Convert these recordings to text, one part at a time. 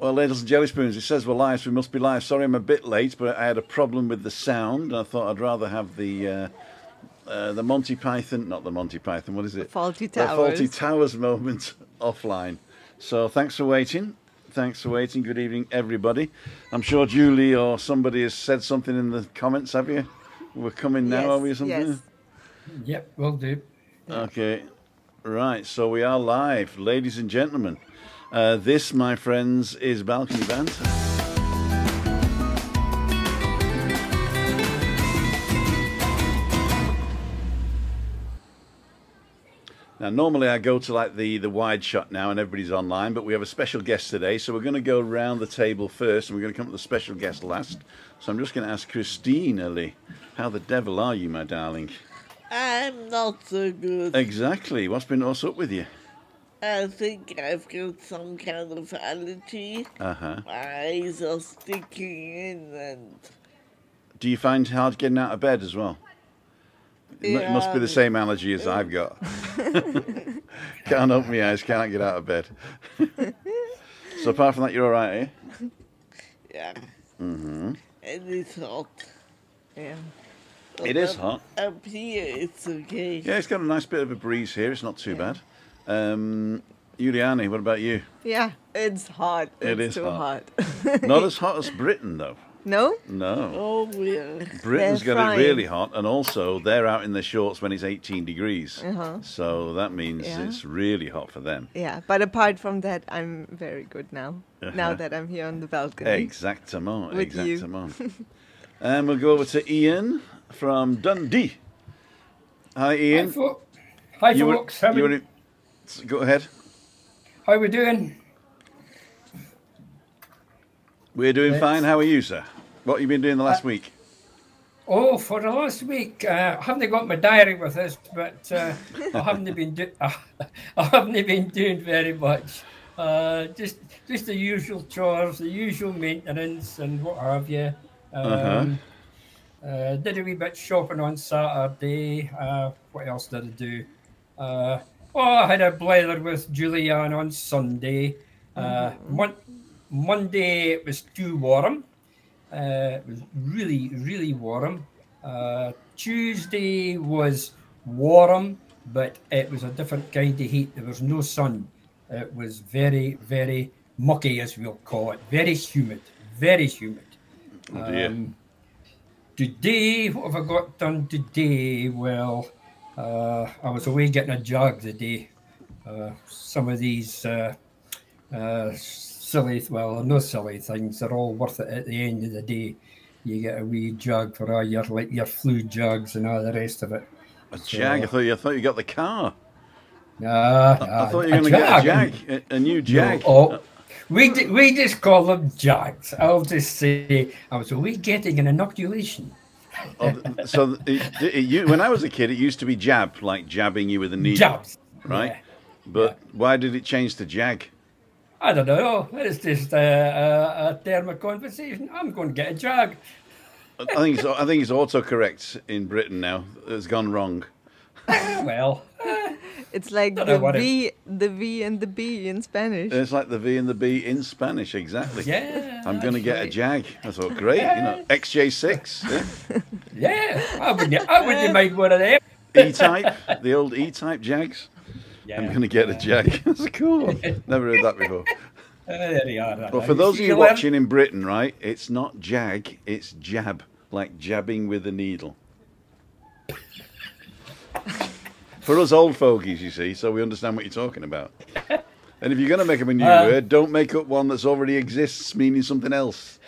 Well, ladles and jelly spoons, it says we're live, so we must be live. Sorry I'm a bit late, but I had a problem with the sound. I thought I'd rather have the Monty Python, not the Monty Python, what is it? Faulty Towers. The Faulty Towers moment offline. So thanks for waiting. Thanks for waiting. Good evening, everybody. I'm sure Julie or somebody has said something in the comments, have you? We're coming now, are we, or something? Yes. Yep, will do. Okay. Right, so we are live, ladies and gentlemen. This, my friends, is Balcony Banter. Now, normally I go to like the wide shot now and everybody's online, but we have a special guest today, so we're going to go around the table first and we're going to come to the special guest last. So I'm just going to ask Christine, Ellie, how the devil are you, my darling? I'm not so good. Exactly. What's up with you? I think I've got some kind of allergy. Uh-huh. My eyes are sticking in and... Do you find it hard getting out of bed as well? It must be the same allergy as I've got. Can't open my eyes, can't get out of bed. So apart from that, you're all right, eh? Yeah. Mm-hmm. And it's hot. Yeah. But It is hot. Up here, it's okay. Yeah, it's got a nice bit of a breeze here. It's not too bad. Juliane, what about you? Yeah, it's hot. It It's is too hot. hot. Not as hot as Britain, though. No? No. Oh, really? Britain's They're got it frying. really hot, and also they're out in their shorts when it's 18 degrees. Uh-huh. So that means Yeah. it's really hot for them. Yeah, but apart from that, I'm very good now. Uh-huh. Now that I'm here on the balcony. Exactement. With you. Exactement. And we'll go over to Ian from Dundee. Hi, Ian. Hi, You were- folks. How you we, were- Go ahead. how we doing? We're doing Let's- fine. How are you, sir? What have you been doing the last week? Oh, for the last week, I haven't got my diary with us, but I haven't been doing very much. Just the usual chores, the usual maintenance, and what have you. Did a wee bit shopping on Saturday. What else did I do? I had a blather with Juliane on Sunday. Monday it was too warm. It was really, really warm. Tuesday was warm, but it was a different kind of heat. There was no sun. It was very, very mucky, as we'll call it. Very humid. Very humid. Oh, dear. Today, what have I got done today? Well, I was away getting a jog today. Some of these silly, well, no silly things, they're all worth it at the end of the day. You get a wee jug for all your, like, your flu jugs and all the rest of it. A jag? I thought you got the car. I I thought you were going to get a jag, a new jag. No, we just call them jags. I'll just say I was away getting an inoculation. So when I was a kid, it used to be jab, like jabbing you with a needle, Jabs, right? yeah. But why did it change to jag? I don't know. It's just a term of conversation. I'm going to get a jag. I think it's autocorrect in Britain now. It's gone wrong. Well, It's like Don't know what the V and the B in Spanish. It's like the V and the B in Spanish, exactly. yeah. I'm going to that's get a right. jag. I thought, great, XJ6, Yeah, I wouldn't mind one of them. E-type, the old E-type jags. Yeah. I'm going to get a jag. That's a cool one. Never heard that before. There you are. Well, for those of you watching in Britain, right, it's not jag, it's jab, like jabbing with a needle. For us old fogies, you see, so we understand what you're talking about. And if you're going to make up a new word, don't make up one that's already exists, meaning something else.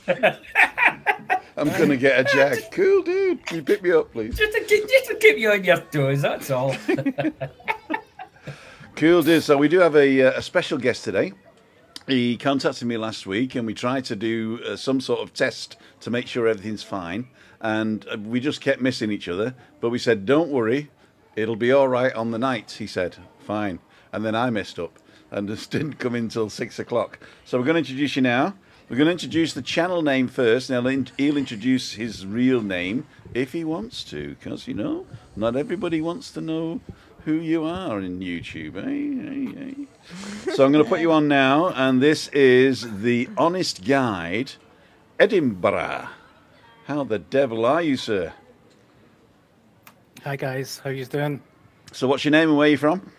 I'm going to get a jag. Cool, dude. Can you pick me up, please? Just to keep you on your toes, that's all. Cool, dude. So we do have a special guest today. He contacted me last week, and we tried to do some sort of test to make sure everything's fine. And we just kept missing each other. But we said, don't worry. It'll be all right on the night, he said. Fine. And then I messed up and just didn't come in until 6 o'clock. So we're going to introduce you now. We're going to introduce the channel name first. Now, he'll introduce his real name if he wants to, because, you know, not everybody wants to know who you are in YouTube, So I'm going to put you on now, and this is the Honest Guide, Edinburgh. How the devil are you, sir? Hi guys, how you doing? So what's your name and where are you from?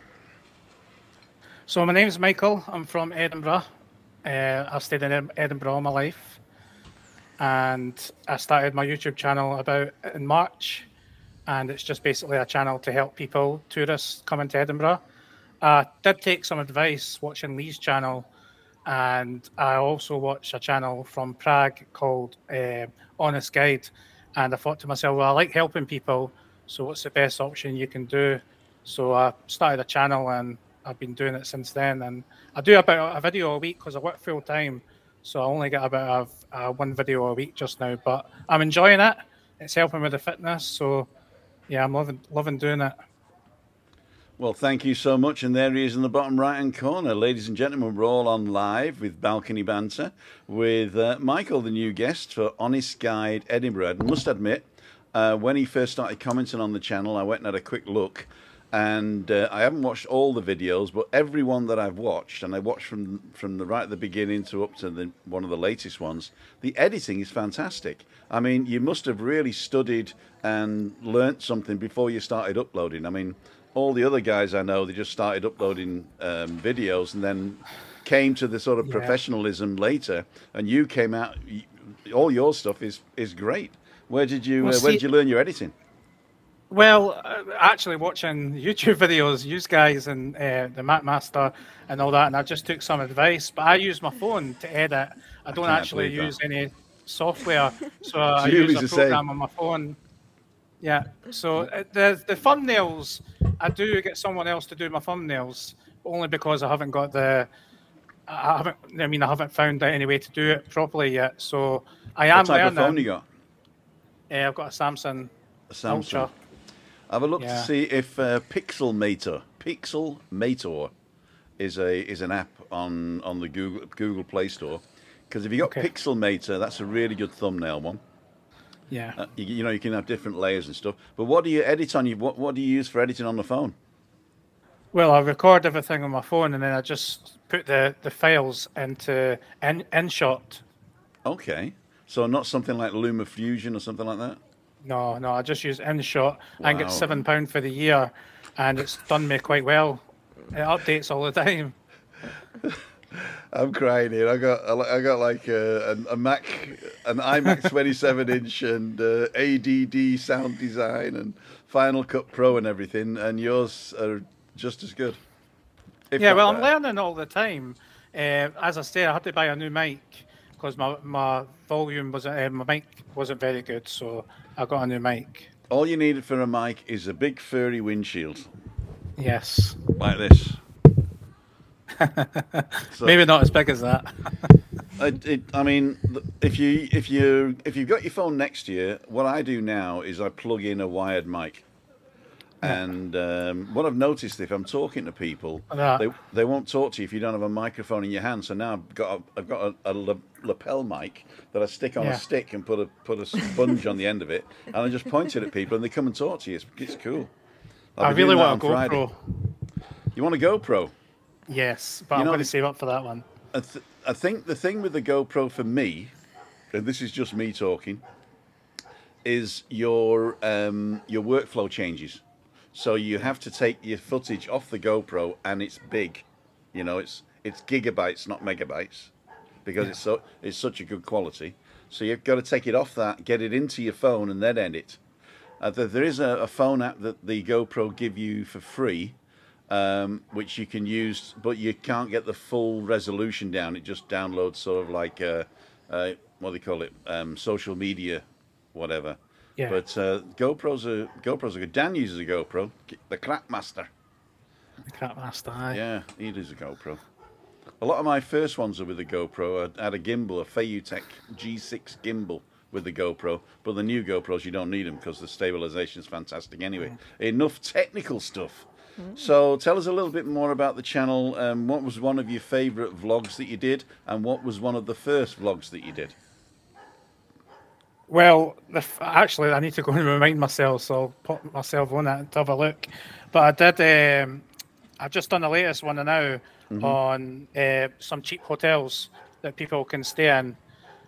So my name's Michael. I'm from Edinburgh. I've stayed in Edinburgh all my life, and I started my YouTube channel about in March, and it's just basically a channel to help people, tourists coming to Edinburgh. I did take some advice watching Lee's channel, and I also watched a channel from Prague called Honest Guide, and I thought to myself, well, I like helping people, so what's the best option you can do? So I started a channel, and I've been doing it since then, and I do about a video a week because I work full time, so I only get about one video a week just now, but I'm enjoying it. It's helping with the fitness, so yeah, I'm loving doing it. Well, thank you so much. And there he is in the bottom right-hand corner. Ladies and gentlemen, we're all on live with Balcony Banter with Michael, the new guest for Honest Guide Edinburgh. I must admit, when he first started commenting on the channel, I went and had a quick look. And I haven't watched all the videos, but every one that I've watched, and I watched from the right at the beginning to up to one of the latest ones, the editing is fantastic. I mean, you must have really studied and learnt something before you started uploading. I mean, all the other guys I know, they just started uploading videos and then came to the sort of professionalism later. And you came out, all your stuff is great. Where did you learn your editing? Well, actually watching YouTube videos, you guys and the Mac Master and all that, and I just took some advice. But I use my phone to edit. I don't actually use any software, so I use a program on my phone. Yeah. So the thumbnails, I do get someone else to do my thumbnails, only because I haven't got I haven't found out any way to do it properly yet. So I am learning. What type of phone you got? I've got a Samsung. Ultra. Have a look to see if Pixelmator is an app on the Google Play Store. Because if you got Pixelmator, that's a really good thumbnail one. Yeah. You know, you can have different layers and stuff. But what do you edit on? What do you use for editing on the phone? Well, I record everything on my phone, and then I just put the files into InShot. Okay. So not something like LumaFusion or something like that? No, I just use InShot. I get £7 for the year, and it's done me quite well. It updates all the time. I'm crying here. I got like a Mac, an iMac 27-inch, and ADD sound design and Final Cut Pro and everything, and yours are just as good. Yeah, well, I'm learning all the time. As I say, I had to buy a new mic because my volume wasn't, my mic wasn't very good, so I got a new mic. All you needed for a mic is a big furry windshield. Yes. Like this. So, maybe not as big as that. I mean, if you've got your phone next to you, what I do now is I plug in a wired mic. And what I've noticed, if I'm talking to people, they won't talk to you if you don't have a microphone in your hand. So now I've got a lapel mic that I stick on a stick and put a sponge on the end of it, and I just point it at people and they come and talk to you. It's cool. I really want a GoPro. You want a GoPro? Yes, but I'm going to save up for that one. I think the thing with the GoPro for me, and this is just me talking, is your workflow changes. So you have to take your footage off the GoPro, and it's big. You know, it's gigabytes, not megabytes, because it's such a good quality. So you've got to take it off that, get it into your phone, and then edit. There is a phone app that the GoPro give you for free, which you can use, but you can't get the full resolution down. It just downloads sort of like what do they call it, social media, whatever. Yeah. But GoPros are good. Dan uses a GoPro, the Crap Master. The Crap Master, aye. Yeah, he uses a GoPro. A lot of my first ones are with a GoPro. I had a gimbal, a Feiyutech G6 gimbal with the GoPro. But the new GoPros, you don't need them because the stabilization is fantastic anyway. Enough technical stuff. So tell us a little bit more about the channel. What was one of your favourite vlogs that you did, and what was one of the first vlogs that you did? Well, actually, I need to go and remind myself, so I'll put myself on it to have a look. But I did. I've just done the latest one now on some cheap hotels that people can stay in.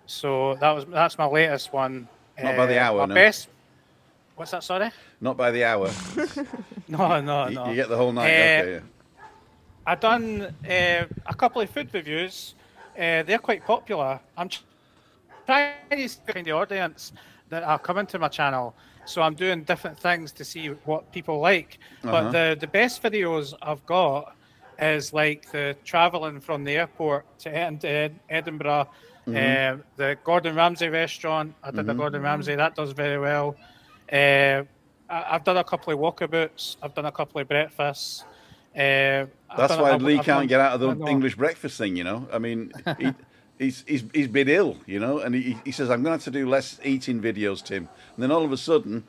So that's my latest one. Not by the hour, my no. best. What's that? Sorry. Not by the hour. No. You get the whole night. Okay, yeah. I've done a couple of food reviews. They're quite popular. I'm trying to find the audience that are coming to my channel. So I'm doing different things to see what people like. But the best videos I've got is like the traveling from the airport to Edinburgh, the Gordon Ramsay restaurant. I did the Gordon Ramsay. That does very well. I've done a couple of walkabouts. I've done a couple of breakfasts. That's why Lee can't get out of the English breakfast thing, you know. I mean, he's been ill, you know, and he says, I'm going to have to do less eating videos, Tim. And then all of a sudden,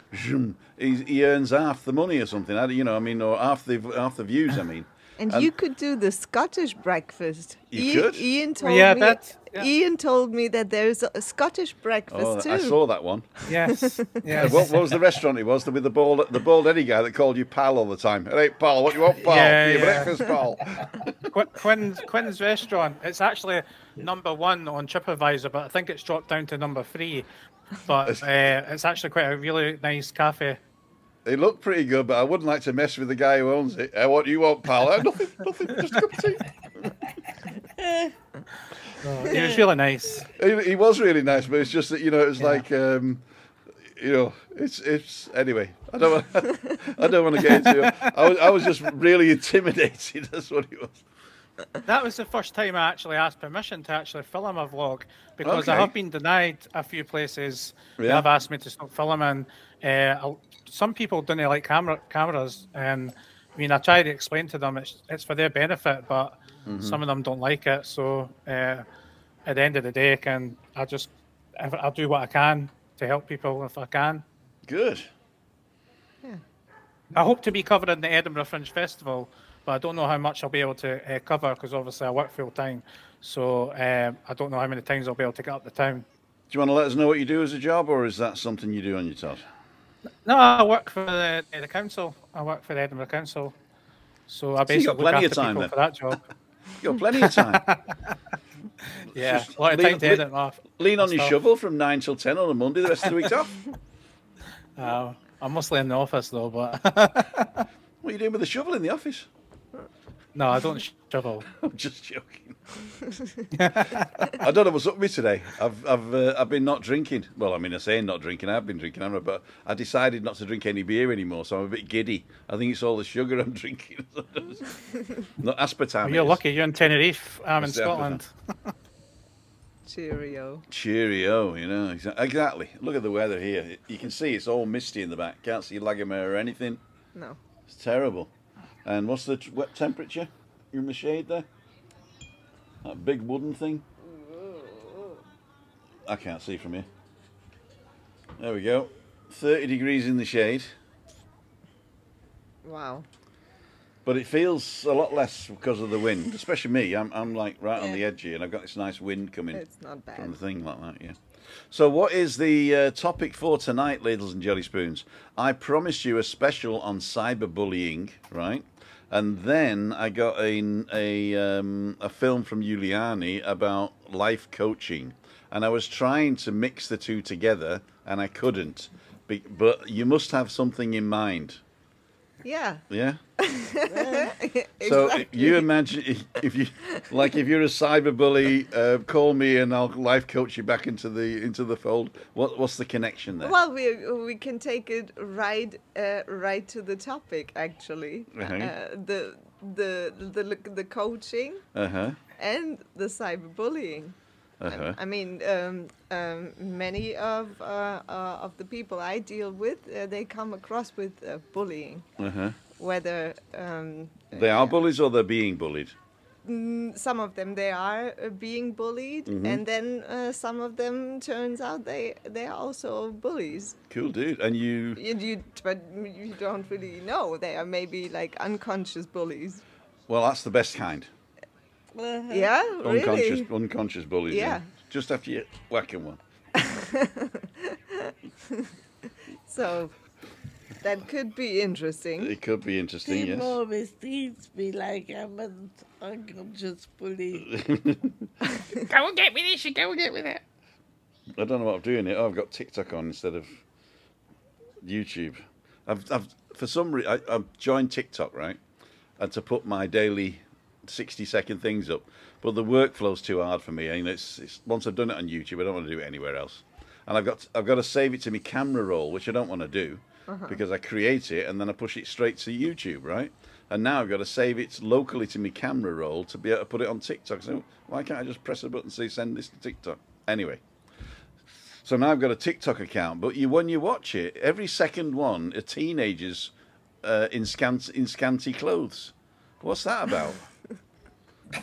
he earns half the money or something, you know, I mean, or half the views, I mean. And you could do the Scottish breakfast. You could? Ian told me. Ian told me that there's a Scottish breakfast too. I saw that one. Yes. What was the restaurant it was? With the bald Eddie guy that called you pal all the time. Hey, pal, what do you want, pal? For your breakfast, pal. Quinn's restaurant. It's actually #1 on TripAdvisor, but I think it's dropped down to #3. But it's actually quite a really nice cafe. It looked pretty good, but I wouldn't like to mess with the guy who owns it. What do you want, pal? Nothing, just a cup of tea. He was really nice. He was really nice, but it's just that, you know, it was like, you know, it's anyway. I don't want to get into it. I was just really intimidated. That's what it was. That was the first time I actually asked permission to actually film a vlog, because I have been denied a few places. They have asked me to stop filming. Some people don't like cameras, and I mean, I try to explain to them it's for their benefit, but some of them don't like it. So at the end of the day, I'll do what I can to help people if I can. Good. Yeah. I hope to be covering the Edinburgh Fringe Festival, but I don't know how much I'll be able to cover, because obviously I work full time. So I don't know how many times I'll be able to get up to town. Do you want to let us know what you do as a job, or is that something you do on your Todd? No, I work for the council. I work for the Edinburgh Council. So I basically look after people for that job. You've got plenty of time. Yeah, a lot of time to edit off. Lean on your shovel from 9 till 10 on a Monday, the rest of the week's off. I'm mostly in the office though, but... What are you doing with the shovel in the office? No, I don't shovel. I'm just joking. I don't know what's up with me today. I've been not drinking. Well, I mean, I say not drinking. I've been drinking, haven't I? But I decided not to drink any beer anymore, so I'm a bit giddy. I think it's all the sugar I'm drinking. Not aspartame. Well, you're lucky. You're in Tenerife. I'm in Scotland. Cheerio, you know. Exactly. Look at the weather here. You can see it's all misty in the back. Can't see Lagomar or anything. No. It's terrible. And what's the wet temperature? You're in the shade there? That big wooden thing? I can't see from here. There we go. 30 degrees in the shade. Wow. But it feels a lot less because of the wind, especially me. I'm like right on the edge here, and I've got this nice wind coming from the thing like that, yeah. So what is the topic for tonight, ladles and jelly spoons? I promised you a special on cyberbullying, right? And then I got a film from Juliane about life coaching. And I was trying to mix the two together, and I couldn't. But you must have something in mind. Yeah. Yeah? So you imagine if you're a cyberbully, call me and I'll life coach you back into the fold. What's the connection there? Well, we can take it right to the topic actually. The coaching and the cyberbullying. I mean, many of the people I deal with, they come across with bullying. Whether they are bullies or they're being bullied. Some of them they are being bullied, and then some of them turns out they are also bullies. Cool, dude. And but you don't really know. They are maybe like unconscious bullies. Well, that's the best kind. Yeah, really. Unconscious bullies. Yeah. Just after you whack 'em one. So that could be interesting. It could be interesting, Tim yes. always treats me like I'm an unconscious bully. Go and get me this, and go and get me that. I don't know what I'm doing here. Oh, I've got TikTok on instead of YouTube. For some reason, I've joined TikTok, right? And to put my daily 60-second things up. But the workflow's too hard for me. I mean, it's once I've done it on YouTube, I don't want to do it anywhere else. And I've got to save it to my camera roll, which I don't want to do because I create it and then I push it straight to YouTube, right? And now I've got to save it locally to my camera roll to be able to put it on TikTok. So why can't I just press a button and say send this to TikTok? Anyway. So now I've got a TikTok account, but when you watch it, every second one are teenagers in scanty clothes. What's that about?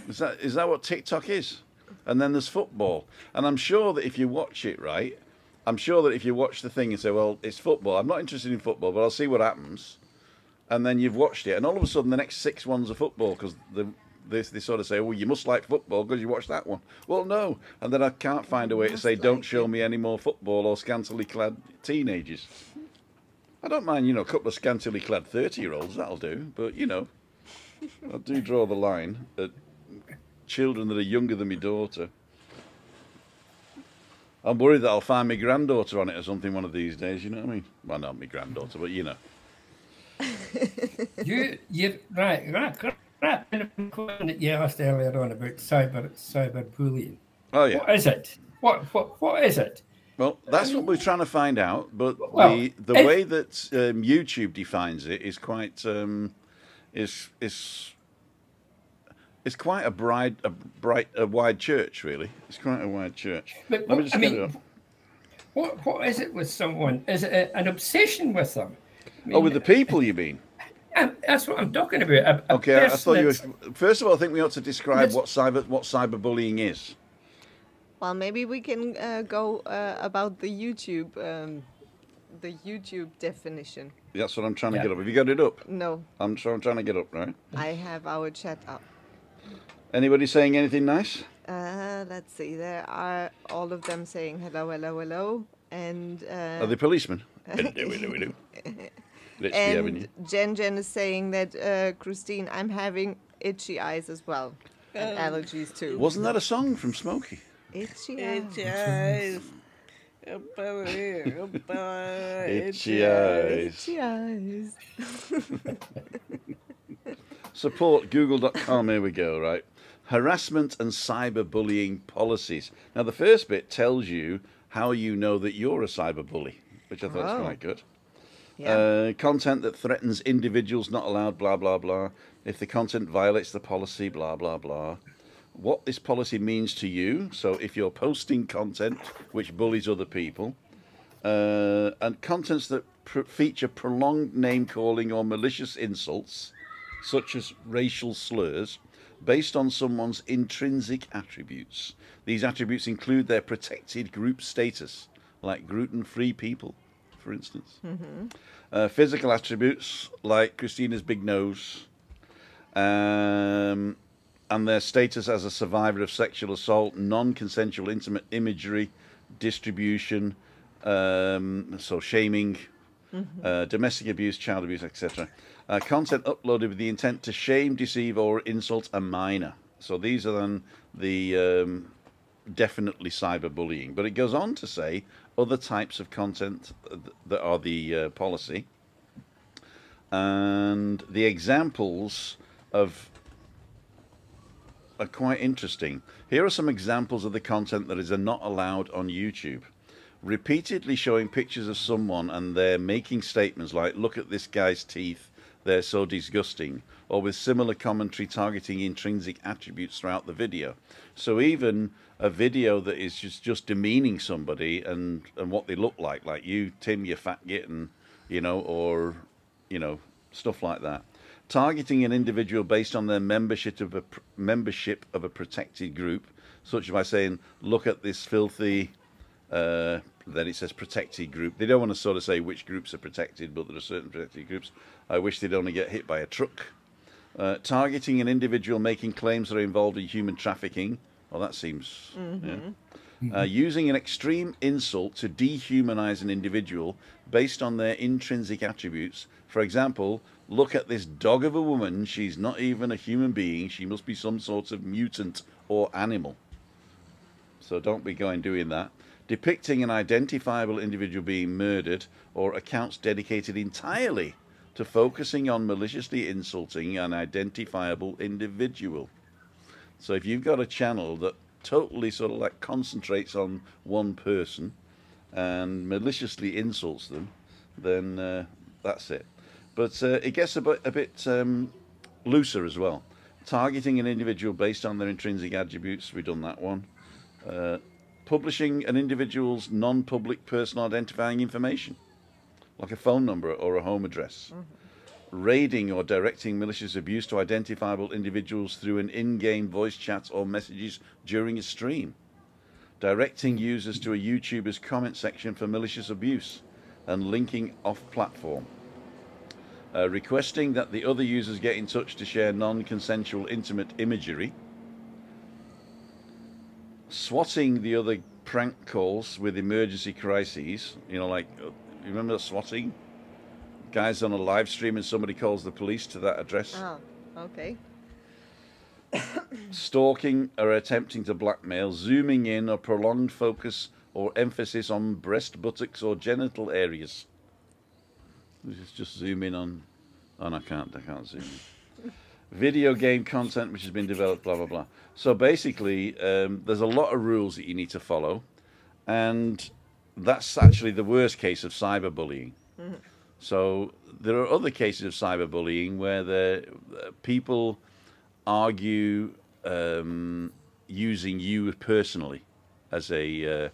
Is that what TikTok is? And then there's football, and I'm sure that if you watch it right, I'm sure that if you watch the thing and say, well, it's football, I'm not interested in football, but I'll see what happens, and then you've watched it, and all of a sudden the next 6 ones are football because they sort of say, well, you must like football because you watched that one. Well, no. And then I can't find a way to say, don't show me any more football or scantily clad teenagers. I don't mind, a couple of scantily clad 30-year-olds, that'll do. But, I do draw the line at children that are younger than my daughter. I'm worried that I'll find my granddaughter on it or something one of these days, you know what I mean? Well, not my granddaughter, but Right. That you asked earlier on about cyberbullying. Oh yeah. What is it? What is it? Well, that's what we're trying to find out. But the way that YouTube defines it is quite is quite a wide church, really. It's quite a wide church. But Let me just get it up. What is it with someone? Is it an obsession with them? With the people, you mean? That's what I'm talking about. Okay, I thought you were. First of all, I think we ought to describe what cyberbullying is. Well, maybe we can go about the YouTube definition. That's what I'm trying to get up. Have you got it up? No. I'm trying to get up, right? I have our chat up. Anybody saying anything nice? Let's see. There are all of them saying hello, hello, hello, and. Are they policemen? Hello, hello, hello. Let's be having you. Jen is saying that, Christine, I'm having itchy eyes as well. And allergies too. Wasn't that a song from Smokey? Itchy eyes. Itchy eyes. Itchy eyes. Itchy eyes. Support google.com. Here we go, right? Harassment and cyberbullying policies. Now, the first bit tells you how you know that you're a cyberbully, which I thought was quite good. Yeah. Content that threatens individuals not allowed, blah, blah, blah. If the content violates the policy, blah, blah, blah. What this policy means to you. So if you're posting content which bullies other people, and contents that feature prolonged name-calling or malicious insults, such as racial slurs, based on someone's intrinsic attributes. These attributes include their protected group status, like gluten-free people, for instance. Physical attributes like Christina's big nose, and their status as a survivor of sexual assault, non-consensual intimate imagery, distribution, so shaming, domestic abuse, child abuse, etc. Content uploaded with the intent to shame, deceive, or insult a minor. So these are then the definitely cyberbullying. But it goes on to say other types of content that are the policy. And the examples of are quite interesting. Here are some examples of the content that is not allowed on YouTube. Repeatedly showing pictures of someone and they're making statements like, look at this guy's teeth, they're so disgusting, or with similar commentary targeting intrinsic attributes throughout the video. So even a video that is just demeaning somebody and what they look like you, Tim, you fat git, and, or, stuff like that. Targeting an individual based on their membership of a protected group, such as by saying, look at this filthy, then it says protected group. They don't want to sort of say which groups are protected, but there are certain protected groups. I wish they'd only get hit by a truck. Targeting an individual making claims that are involved in human trafficking. Well, that seems... Using an extreme insult to dehumanize an individual based on their intrinsic attributes. For example, look at this dog of a woman. She's not even a human being. She must be some sort of mutant or animal. So don't be going doing that. Depicting an identifiable individual being murdered, or accounts dedicated entirely to focusing on maliciously insulting an identifiable individual. So if you've got a channel that totally sort of like concentrates on one person and maliciously insults them, then that's it. But it gets a bit looser as well. Targeting an individual based on their intrinsic attributes, we've done that one. Publishing an individual's non-public personal identifying information, like a phone number or a home address. Raiding or directing malicious abuse to identifiable individuals through an in-game voice chat or messages during a stream. Directing users to a YouTuber's comment section for malicious abuse and linking off-platform. Requesting that the other users get in touch to share non-consensual intimate imagery. Swatting the other prank calls with emergency crises. You know, like, you remember swatting? Guys on a live stream and somebody calls the police to that address. Oh, okay. Stalking or attempting to blackmail, zooming in or prolonged focus or emphasis on breast, buttocks or genital areas. Just zoom in on... Oh, no, I can't zoom in. Video game content which has been developed, blah, blah, blah. So basically, there's a lot of rules that you need to follow, and that's actually the worst case of cyberbullying. Mm-hmm. So there are other cases of cyberbullying where the people argue using you personally as a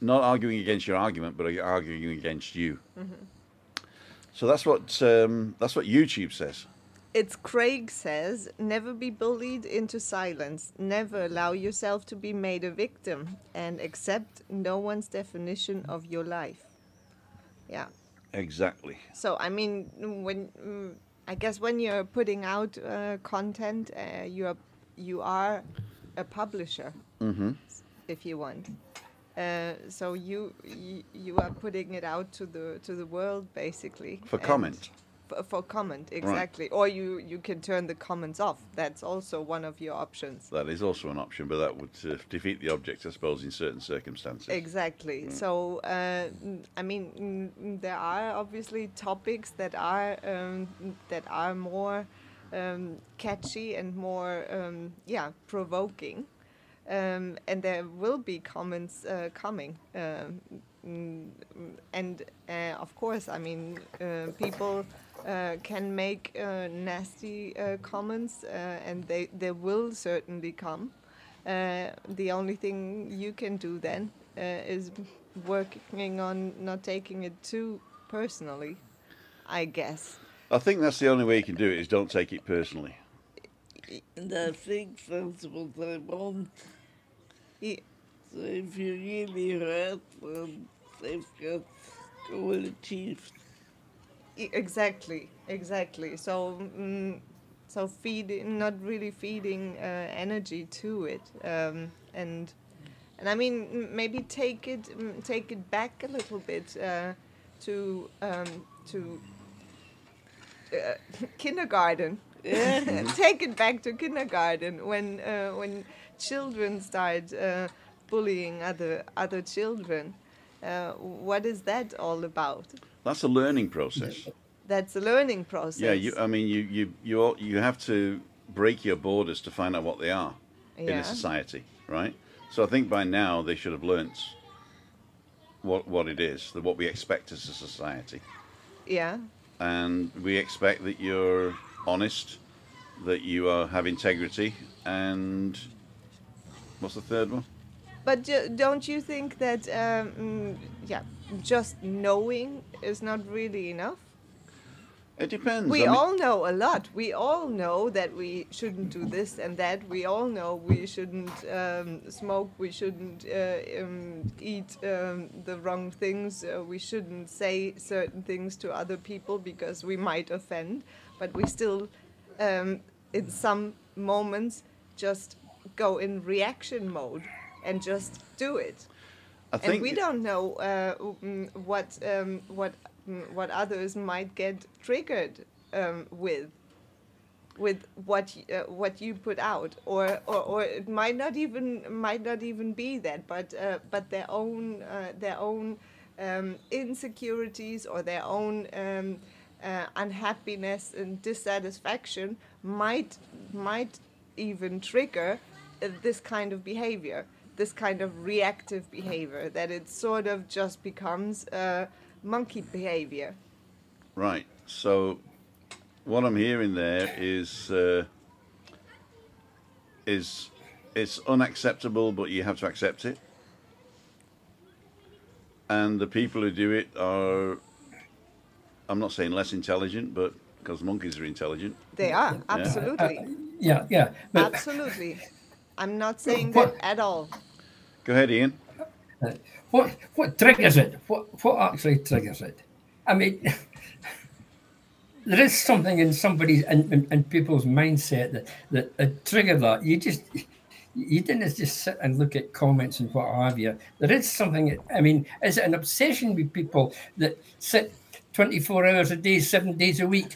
not arguing against your argument, but arguing against you. Mm-hmm. So that's what YouTube says. It's Craig says, never be bullied into silence. Never allow yourself to be made a victim, and accept no one's definition of your life. Yeah. Exactly. So I mean, I guess when you're putting out content, you are a publisher, mm-hmm. if you want. So you are putting it out to the world basically. For comment. For comment, exactly. Right. Or you can turn the comments off. That's also one of your options. That is also an option, but that would defeat the object, I suppose, in certain circumstances. Exactly. Mm. So, I mean, there are obviously topics that are more catchy and more, provoking. And there will be comments coming. And of course, I mean, people can make nasty comments, and they will certainly come. The only thing you can do then is working on not taking it too personally, I guess. I think that's the only way you can do it, is don't take it personally. And I think that's what I want. Yeah. So if you really hurt them, they've got goal achieved. Exactly. So, so not really feeding energy to it, and I mean maybe take it back a little bit to kindergarten. Take it back to kindergarten when children start bullying other children. What is that all about? That's a learning process. That's a learning process. Yeah, I mean, you have to break your borders to find out what they are in a society, right? So I think by now they should have learnt what it is, what we expect as a society. Yeah. And we expect that you're honest, that you have integrity, and what's the third one? But don't you think that, just knowing is not really enough? It depends. We all know a lot. We all know that we shouldn't do this and that. We all know we shouldn't smoke. We shouldn't eat the wrong things. We shouldn't say certain things to other people because we might offend. But we still, in some moments, just go in reaction mode. and just do it. I think and we don't know what others might get triggered with what you put out, or it might not even be that, but their own insecurities or their own unhappiness and dissatisfaction might even trigger this kind of behavior, this kind of reactive behavior, that it sort of just becomes monkey behavior. Right. So what I'm hearing there is it's unacceptable, but you have to accept it. And the people who do it are, I'm not saying less intelligent, but because monkeys are intelligent. They are, absolutely. Yeah. But absolutely. I'm not saying that at all. Go ahead, Ian. What triggers it? What actually triggers it? I mean, there is something in somebody's in people's mindset that trigger that. You didn't just sit and look at comments and what have you. There is something. I mean, is it an obsession with people that sit 24 hours a day, 7 days a week,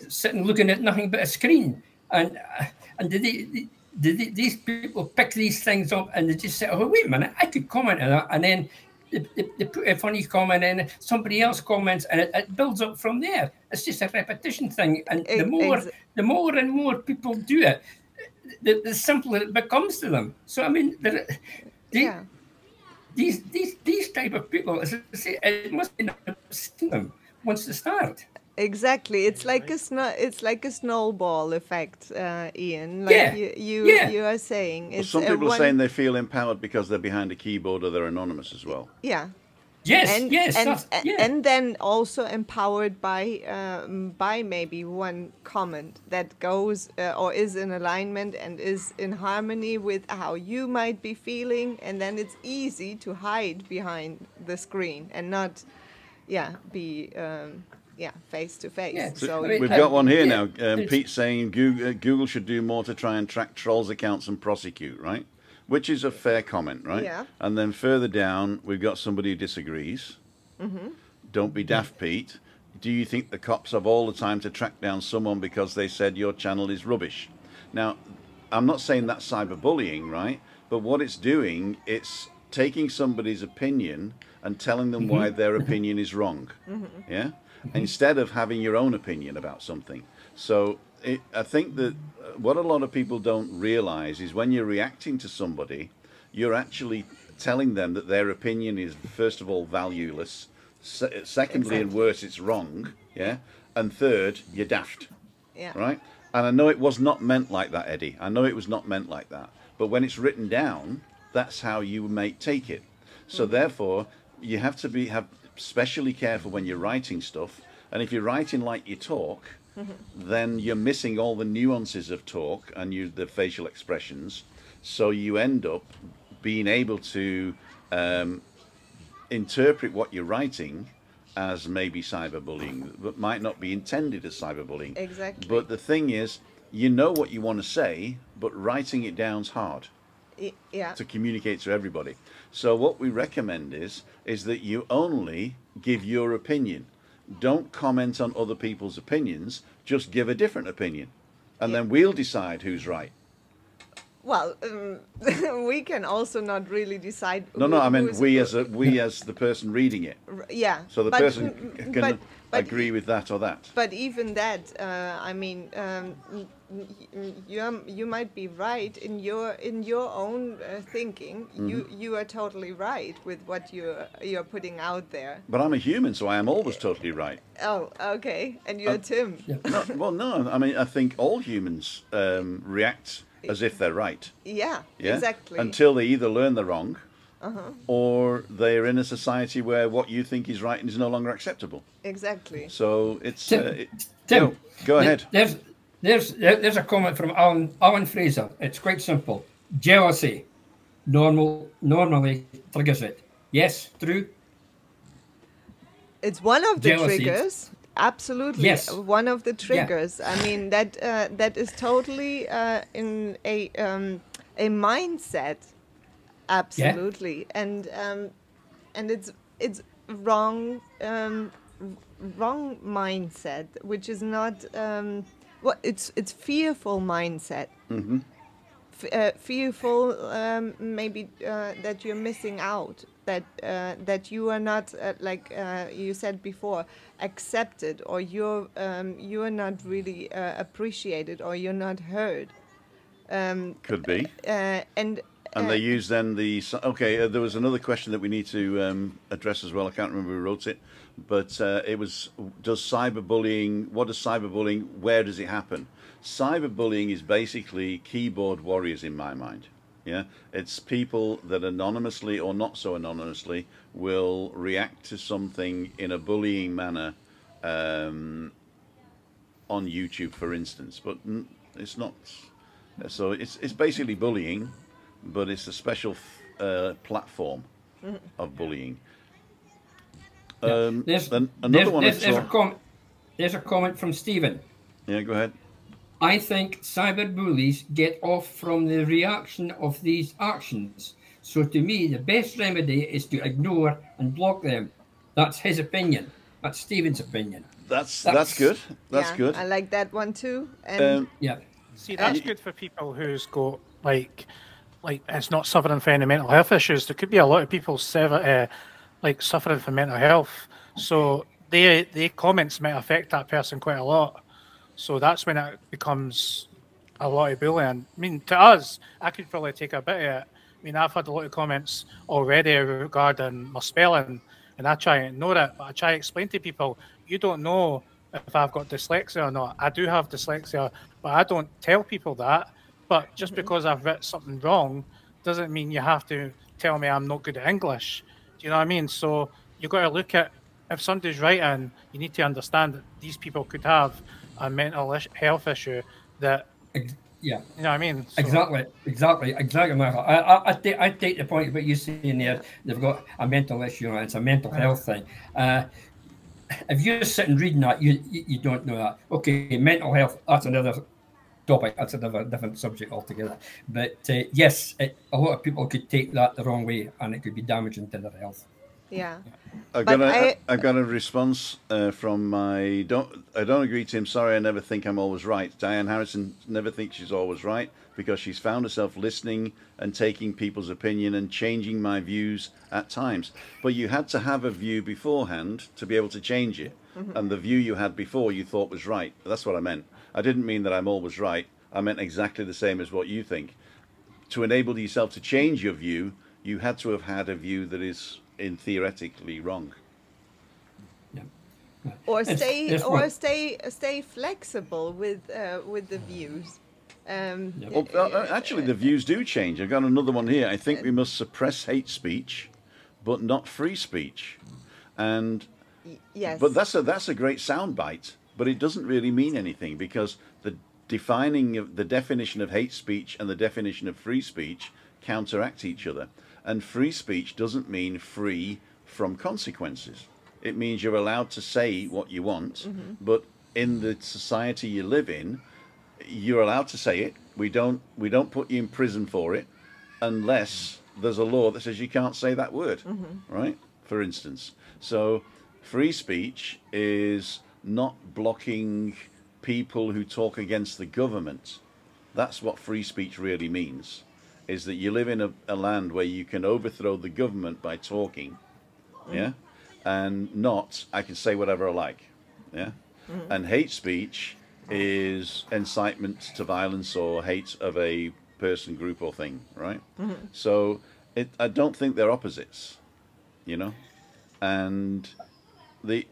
sitting looking at nothing but a screen? And did these people pick these things up and they just say, oh, wait a minute, I could comment on that, and then they put a funny comment in, somebody else comments, and it builds up from there. It's just a repetition thing, and the more and more people do it, the simpler it becomes to them. So I mean, these type of people, as I say, it must be them once they start. Exactly, it's like a snowball effect, Ian. Like you are saying. Well, some people are saying they feel empowered because they're behind a keyboard or they're anonymous as well. Yeah. Yes, and then also empowered by maybe one comment that goes or is in alignment and is in harmony with how you might be feeling, and then it's easy to hide behind the screen and not, be face to face. Yeah. So we've got one here now. Pete saying Google should do more to try and track trolls accounts and prosecute, right? Which is a fair comment, right? Yeah. And then further down, we've got somebody who disagrees. Mm-hmm. Don't be daft, Pete. Do you think the cops have all the time to track down someone because they said your channel is rubbish? Now, I'm not saying that's cyberbullying, right? But what it's doing, it's taking somebody's opinion and telling them why their opinion is wrong. Mm-hmm. Yeah? Instead of having your own opinion about something. So I think that what a lot of people don't realize is when you're reacting to somebody, you're actually telling them that their opinion is, first of all, valueless. Secondly, and worse, it's wrong. Yeah. And third, you're daft. Yeah. Right. And I know it was not meant like that, Eddie. I know it was not meant like that. But when it's written down, that's how you may take it. So therefore, you have to have especially careful when you're writing stuff. And if you're writing like you talk, then you're missing all the nuances of talk and the facial expressions. So you end up being able to interpret what you're writing as maybe cyberbullying, but might not be intended as cyberbullying. Exactly. But the thing is, you know what you want to say, but writing it down's hard. To communicate to everybody. So what we recommend is that you only give your opinion. Don't comment on other people's opinions, just give a different opinion. And then we'll decide who's right. Well, we can also not really decide. No, I mean we as the person reading it. Yeah. So the person can agree with that or that. But even that, I mean, you might be right in your own thinking. You are totally right with what you're putting out there. But I'm a human, so I am always totally right. Oh, okay. And you're Tim. No. I mean, I think all humans react as if they're right. Yeah, exactly. Until they either learn they're wrong, or they're in a society where what you think is right is no longer acceptable. Exactly. So it's Tim, go ahead. There's a comment from Alan Fraser. It's quite simple. Jealousy normally triggers it. Yes, true. It's one of the triggers. Absolutely, yes. One of the triggers. Yeah. I mean that is totally in a mindset Absolutely, and it's wrong wrong mindset, which is not it's fearful mindset. Mm-hmm. Fearful, maybe that you're missing out, that you are not like you said before, accepted, or you're not really appreciated, or you're not heard. Could be. And they use then the... Okay, there was another question that we need to address as well. I can't remember who wrote it, but it was, what is cyberbullying, where does it happen? Cyberbullying is basically keyboard warriors in my mind. Yeah, it's people that anonymously or not so anonymously will react to something in a bullying manner on YouTube, for instance. But it's not. So it's basically bullying, but it's a special platform of bullying. There's a comment from Stephen. Yeah, go ahead. I think cyberbullies get off from the reaction of these actions. So to me, the best remedy is to ignore and block them. That's his opinion. That's Stephen's opinion. That's good. That's good. I like that one too. And yeah. See, that's good for people who's got like it's not suffering from any mental health issues. There could be a lot of people suffering from mental health. So their comments might affect that person quite a lot. So that's when it becomes a lot of bullying. I mean, to us, I could probably take a bit of it. I mean, I've had a lot of comments already regarding my spelling, and I try and ignore it, but I try to explain to people, you don't know if I've got dyslexia or not. I do have dyslexia, but I don't tell people that. But just because I've written something wrong doesn't mean you have to tell me I'm not good at English. Do you know what I mean? So you've got to look at, if somebody's writing, you need to understand that these people could have a mental health issue that, yeah, you know what I mean? So, exactly, Michael. I take the point about you saying there, they've got a mental issue and it's a mental health thing. If you're sitting reading that, you don't know that. Okay, mental health, that's another topic, that's another different subject altogether. But yes, a lot of people could take that the wrong way and it could be damaging to their health. Yeah. I've got a response from I don't agree, Tim. Sorry, I never think I'm always right. Diane Harrison never thinks she's always right because she's found herself listening and taking people's opinion and changing my views at times. But you had to have a view beforehand to be able to change it. And the view you had before you thought was right. That's what I meant. I didn't mean that I'm always right. I meant exactly the same as what you think. To enable yourself to change your view, you had to have had a view that is theoretically wrong. Yeah. Or stay flexible with the views. Actually, the views do change. I've got another one here. I think we must suppress hate speech, but not free speech. And yes, but that's a great soundbite. But it doesn't really mean anything because the definition of hate speech and the definition of free speech counteract each other. And free speech doesn't mean free from consequences. It means you're allowed to say what you want, but in the society you live in, you're allowed to say it. We don't put you in prison for it unless there's a law that says you can't say that word, right? For instance. So free speech is not blocking people who talk against the government. That's what free speech really means. Is that you live in a land where you can overthrow the government by talking, yeah, and not I can say whatever I like, yeah. And hate speech is incitement to violence or hate of a person, group, or thing, right? So I don't think they're opposites, you know. And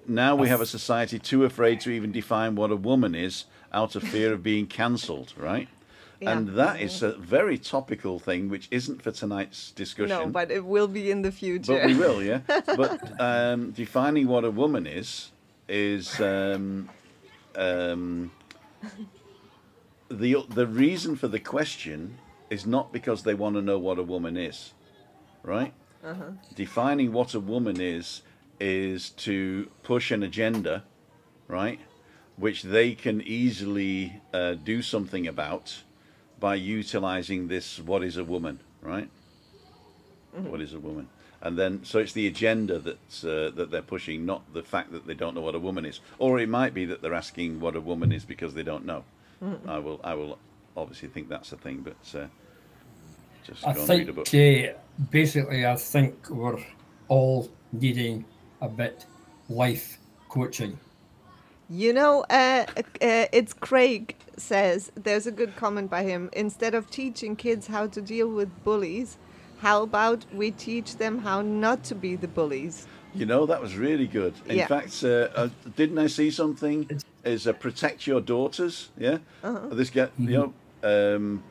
now we have a society too afraid to even define what a woman is out of fear of being cancelled, right? Yeah. And that is a very topical thing, which isn't for tonight's discussion. No, but it will be in the future. But we will, yeah. But defining what a woman is the reason for the question is not because they want to know what a woman is, right? Defining what a woman is to push an agenda, right, which they can easily do something about by utilizing this, what is a woman, right? what is a woman? And then, so it's the agenda that they're pushing, not the fact that they don't know what a woman is. Or it might be that they're asking what a woman is because they don't know. I will obviously think that's a thing, but just go and read a book. Basically, I think we're all needing a bit life coaching. You know, it's Craig says, there's a good comment by him, instead of teaching kids how to deal with bullies, how about we teach them how not to be the bullies? You know, that was really good. In fact, didn't I see something? Is protect your daughters, yeah? This guy, you know,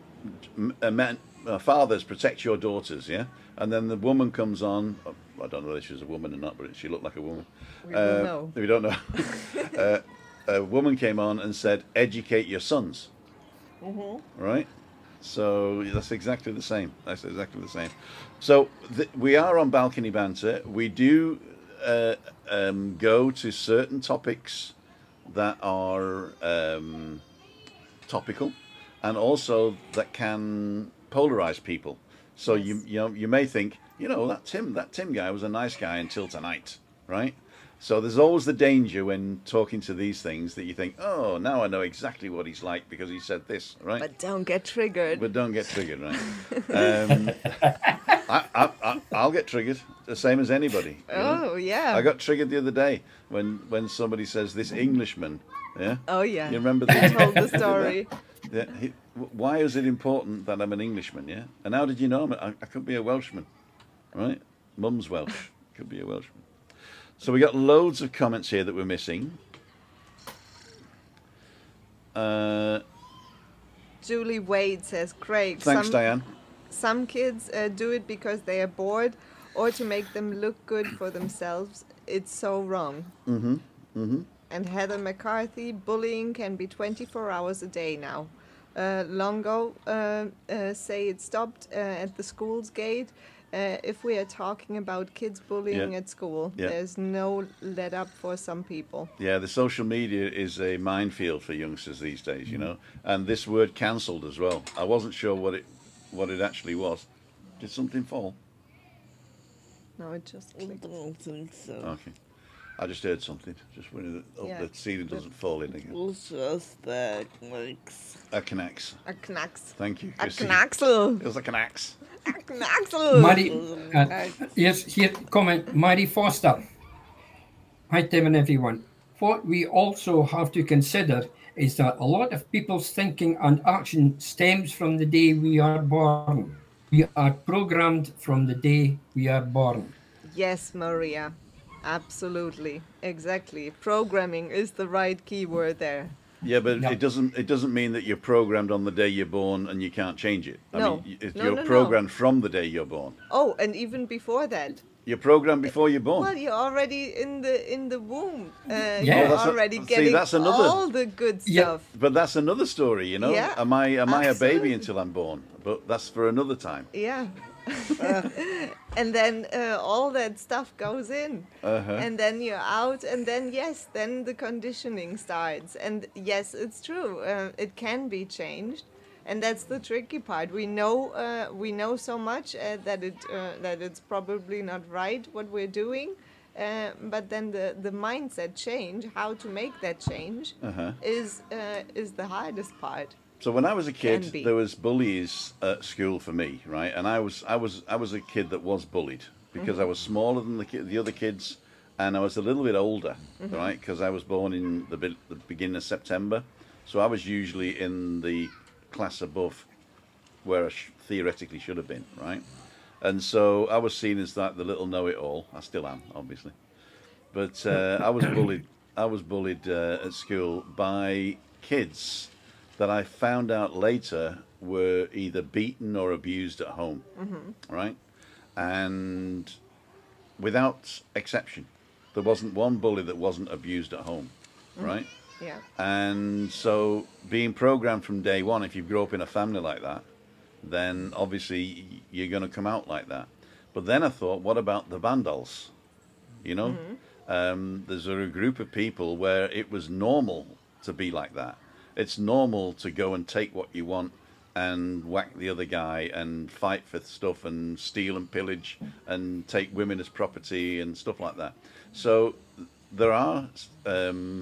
fathers protect your daughters, yeah? And then the woman comes on, I don't know whether she was a woman or not, but she looked like a woman. We don't know. We don't know. A woman came on and said, educate your sons. Right? So that's exactly the same. That's exactly the same. So we are on Balcony Banter. We do go to certain topics that are topical, and also that can polarize people. So you may think, you know, that Tim guy was a nice guy until tonight, right? So there's always the danger when talking to these things that you think, oh, now I know exactly what he's like because he said this, right? But don't get triggered. But don't get triggered, right? I'll get triggered, the same as anybody. Oh, yeah. I got triggered the other day when somebody says, this Englishman, yeah? Oh, yeah. You remember I told the story. Yeah, why is it important that I'm an Englishman, yeah? And how did you know? I could be a Welshman, right? Mum's Welsh. Could be a Welshman. So we got loads of comments here that we're missing. Julie Wade says, Craig. Thanks, Diane. Some kids do it because they are bored or to make them look good for themselves. It's so wrong. And Heather McCarthy, bullying can be 24 hours a day now. Longo say it stopped at the school's gate. If we are talking about kids bullying at school, there's no let up for some people. Yeah, the social media is a minefield for youngsters these days, you know. And this word cancelled as well. I wasn't sure what it actually was. Did something fall? No, it just clicked. I don't think so. Okay. I just heard something. Just when the ceiling doesn't fall in again. It's just a knacks. A knacks. A knacks. Thank you. A knacksel. It was like an axe. A knacksel. Yes, here comment, Mary Foster. Hi, Tim and everyone. What we also have to consider is that a lot of people's thinking and action stems from the day we are born. We are programmed from the day we are born. Yes, Maria. Absolutely, exactly. Programming is the right keyword there. Yeah, but it doesn't mean that you're programmed on the day you're born and you can't change it. I mean, you're programmed from the day you're born. Oh, and even before that. You're programmed before you're born. Well, you're already in the womb. You're already getting all the good stuff. But that's another story, you know. Yeah, am I a baby until I'm born? But that's for another time. Yeah. And then all that stuff goes in, and then you're out, and then then the conditioning starts. And yes, it's true, it can be changed, and that's the tricky part. We know so much that it's probably not right what we're doing, but then the mindset change, how to make that change, is the hardest part. So when I was a kid, there was bullies at school for me, right? And I was a kid that was bullied because I was smaller than the other kids, and I was a little bit older, right? Because I was born in the beginning of September, so I was usually in the class above where I theoretically should have been, right? And so I was seen as that the little know-it-all. I still am, obviously, but I was bullied. I was bullied at school by kids that I found out later were either beaten or abused at home, right? And without exception, there wasn't one bully that wasn't abused at home, right? Yeah. And so being programmed from day one, if you grow up in a family like that, then obviously you're going to come out like that. But then I thought, what about the vandals? You know, there's a group of people where it was normal to be like that. It's normal to go and take what you want and whack the other guy and fight for stuff and steal and pillage and take women as property and stuff like that. So there are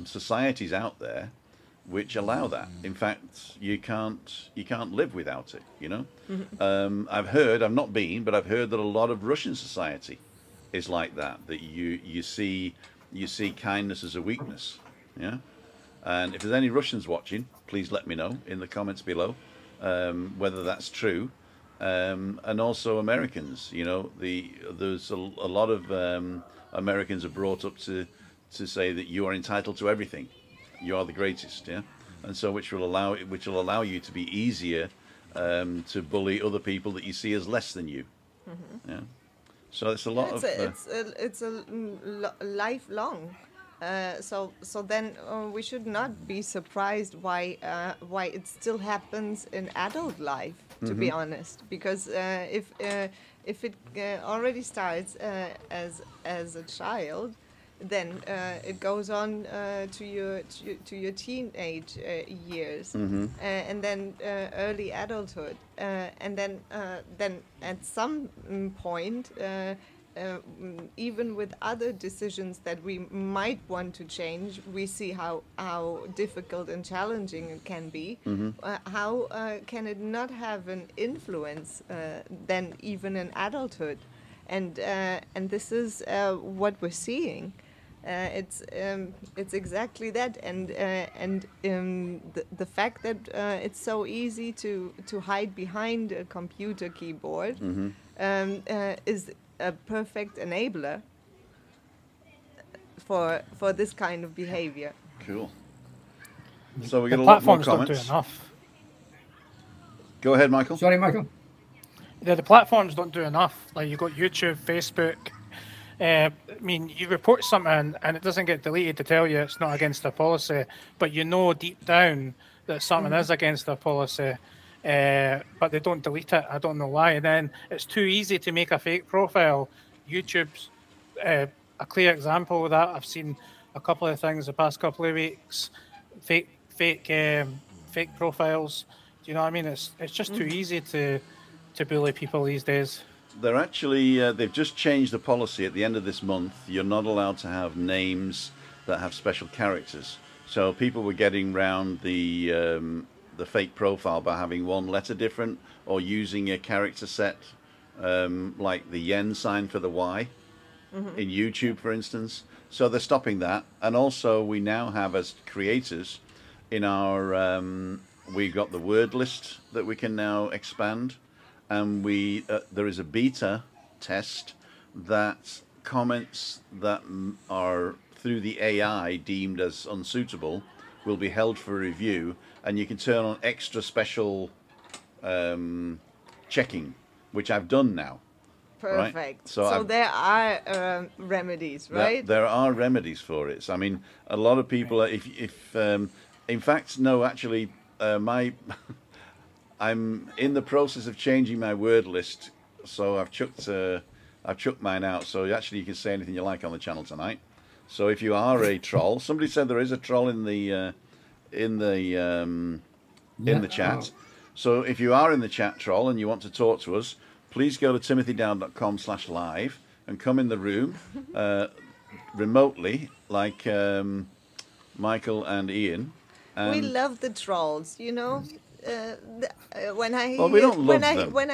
societies out there which allow that. In fact, you can't live without it. You know, I've not been, but I've heard that a lot of Russian society is like that. That you see kindness as a weakness. Yeah, and if there's any Russians watching, please let me know in the comments below whether that's true. And also Americans. You know, there's a lot of Americans are brought up to say that you are entitled to everything. You are the greatest, yeah, and so which will allow you to be easier to bully other people that you see as less than you. Yeah, so it's a lot of. It's a lifelong. So then we should not be surprised why it still happens in adult life. To be honest, because if it already starts as a child, then it goes on to your teenage years, and then early adulthood, and then at some point, even with other decisions that we might want to change, we see how difficult and challenging it can be. How can it not have an influence then even in adulthood? And this is what we're seeing. It's exactly that, and the fact that it's so easy to hide behind a computer keyboard is a perfect enabler for this kind of behavior. Cool. So we get The a lot more platforms don't do comments. enough. Go ahead, Michael. Sorry, Michael. Yeah, the platforms don't do enough. Like, you got YouTube, Facebook. I mean, you report something and it doesn't get deleted to tell you it's not against their policy, but you know deep down that something is against their policy, but they don't delete it. I don't know why. And then it's too easy to make a fake profile. YouTube's a clear example of that. I've seen a couple of things the past couple of weeks, fake profiles. Do you know what I mean? It's just too easy to bully people these days. They're actually, they've just changed the policy at the end of this month. You're not allowed to have names that have special characters. So people were getting round the fake profile by having one letter different, or using a character set like the yen sign for the Y in YouTube, for instance. So they're stopping that. And also we now have, as creators, in our, we've got the word list that we can now expand. And there is a beta test that comments that are through the AI deemed as unsuitable will be held for review, and you can turn on extra special checking, which I've done now. Perfect. Right? So there are remedies, right? There are remedies for it. So, I mean, a lot of people, in fact, no, actually, I'm in the process of changing my word list, so I've chucked mine out. So actually, you can say anything you like on the channel tonight. So if you are a troll, somebody said there is a troll in the chat. So if you are in the chat, troll, and you want to talk to us, please go to timothydown.com/live and come in the room remotely, like Michael and Ian. And we love the trolls, you know. When I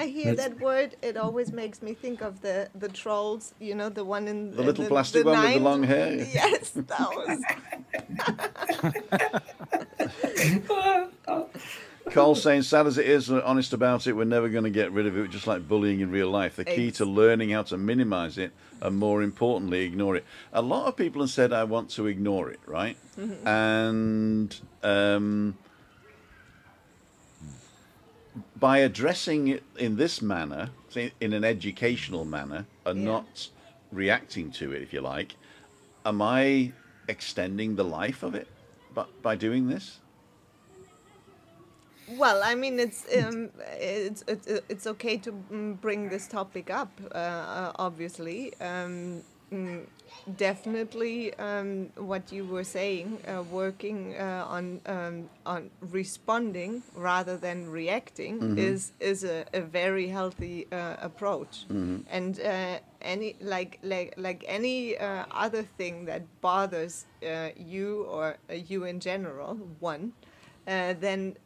hear that word, it always makes me think of the trolls. You know, the one in the little plastic one with the long hair. Yes, those. Cole's saying, sad as it is, honest about it, we're never going to get rid of it, just like bullying in real life. The key to learning how to minimize it, and more importantly, ignore it. A lot of people have said, I want to ignore it, right? And by addressing it in this manner, in an educational manner, and not reacting to it, if you like, am I extending the life of it by doing this? Well, I mean, it's okay to bring this topic up, obviously, definitely what you were saying, working on responding rather than reacting is a very healthy approach. And any like any other thing that bothers you or you in general, then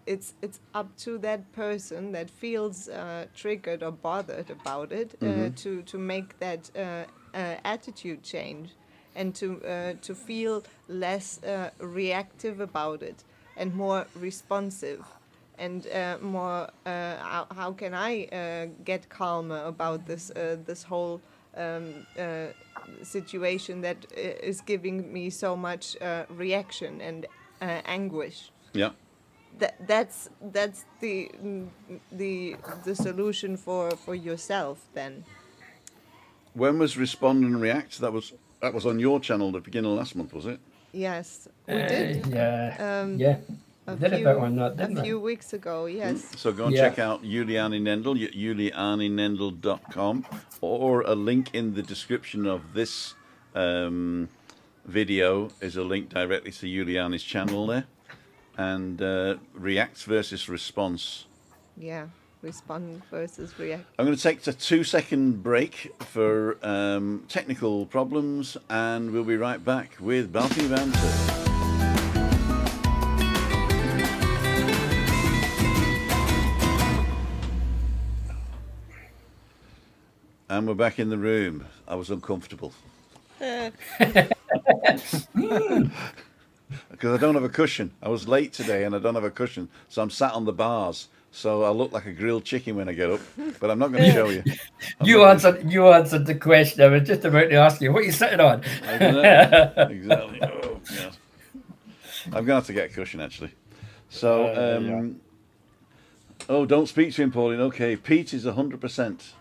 it's up to that person that feels triggered or bothered about it to make that attitude change, and to feel less reactive about it and more responsive, and more how can I get calmer about this whole situation that is giving me so much reaction and anguish. Yeah. That's the solution for yourself then. When was Respond and React? That was on your channel the beginning of last month, was it? Yes, we did. Yeah. We did a bit on that, didn't we? A few weeks ago, yes. So go and check out Juliane Nendel, julianenendel.com, or a link in the description of this video is a link directly to Juliane's channel there. And React versus Response. Yeah, respond versus react. I'm going to take a 2-second break for technical problems, and we'll be right back with Banter. And we're back in the room. I was uncomfortable. Because I don't have a cushion. I was late today and I don't have a cushion. So I'm sat on the bars. So I look like a grilled chicken when I get up. But I'm not going to show you. You answered the question. I was just about to ask you, what are you sitting on? Exactly. Oh, yes. I'm going to have to get a cushion, actually. So, oh, don't speak to him, Pauline. Okay, Pete is 100%.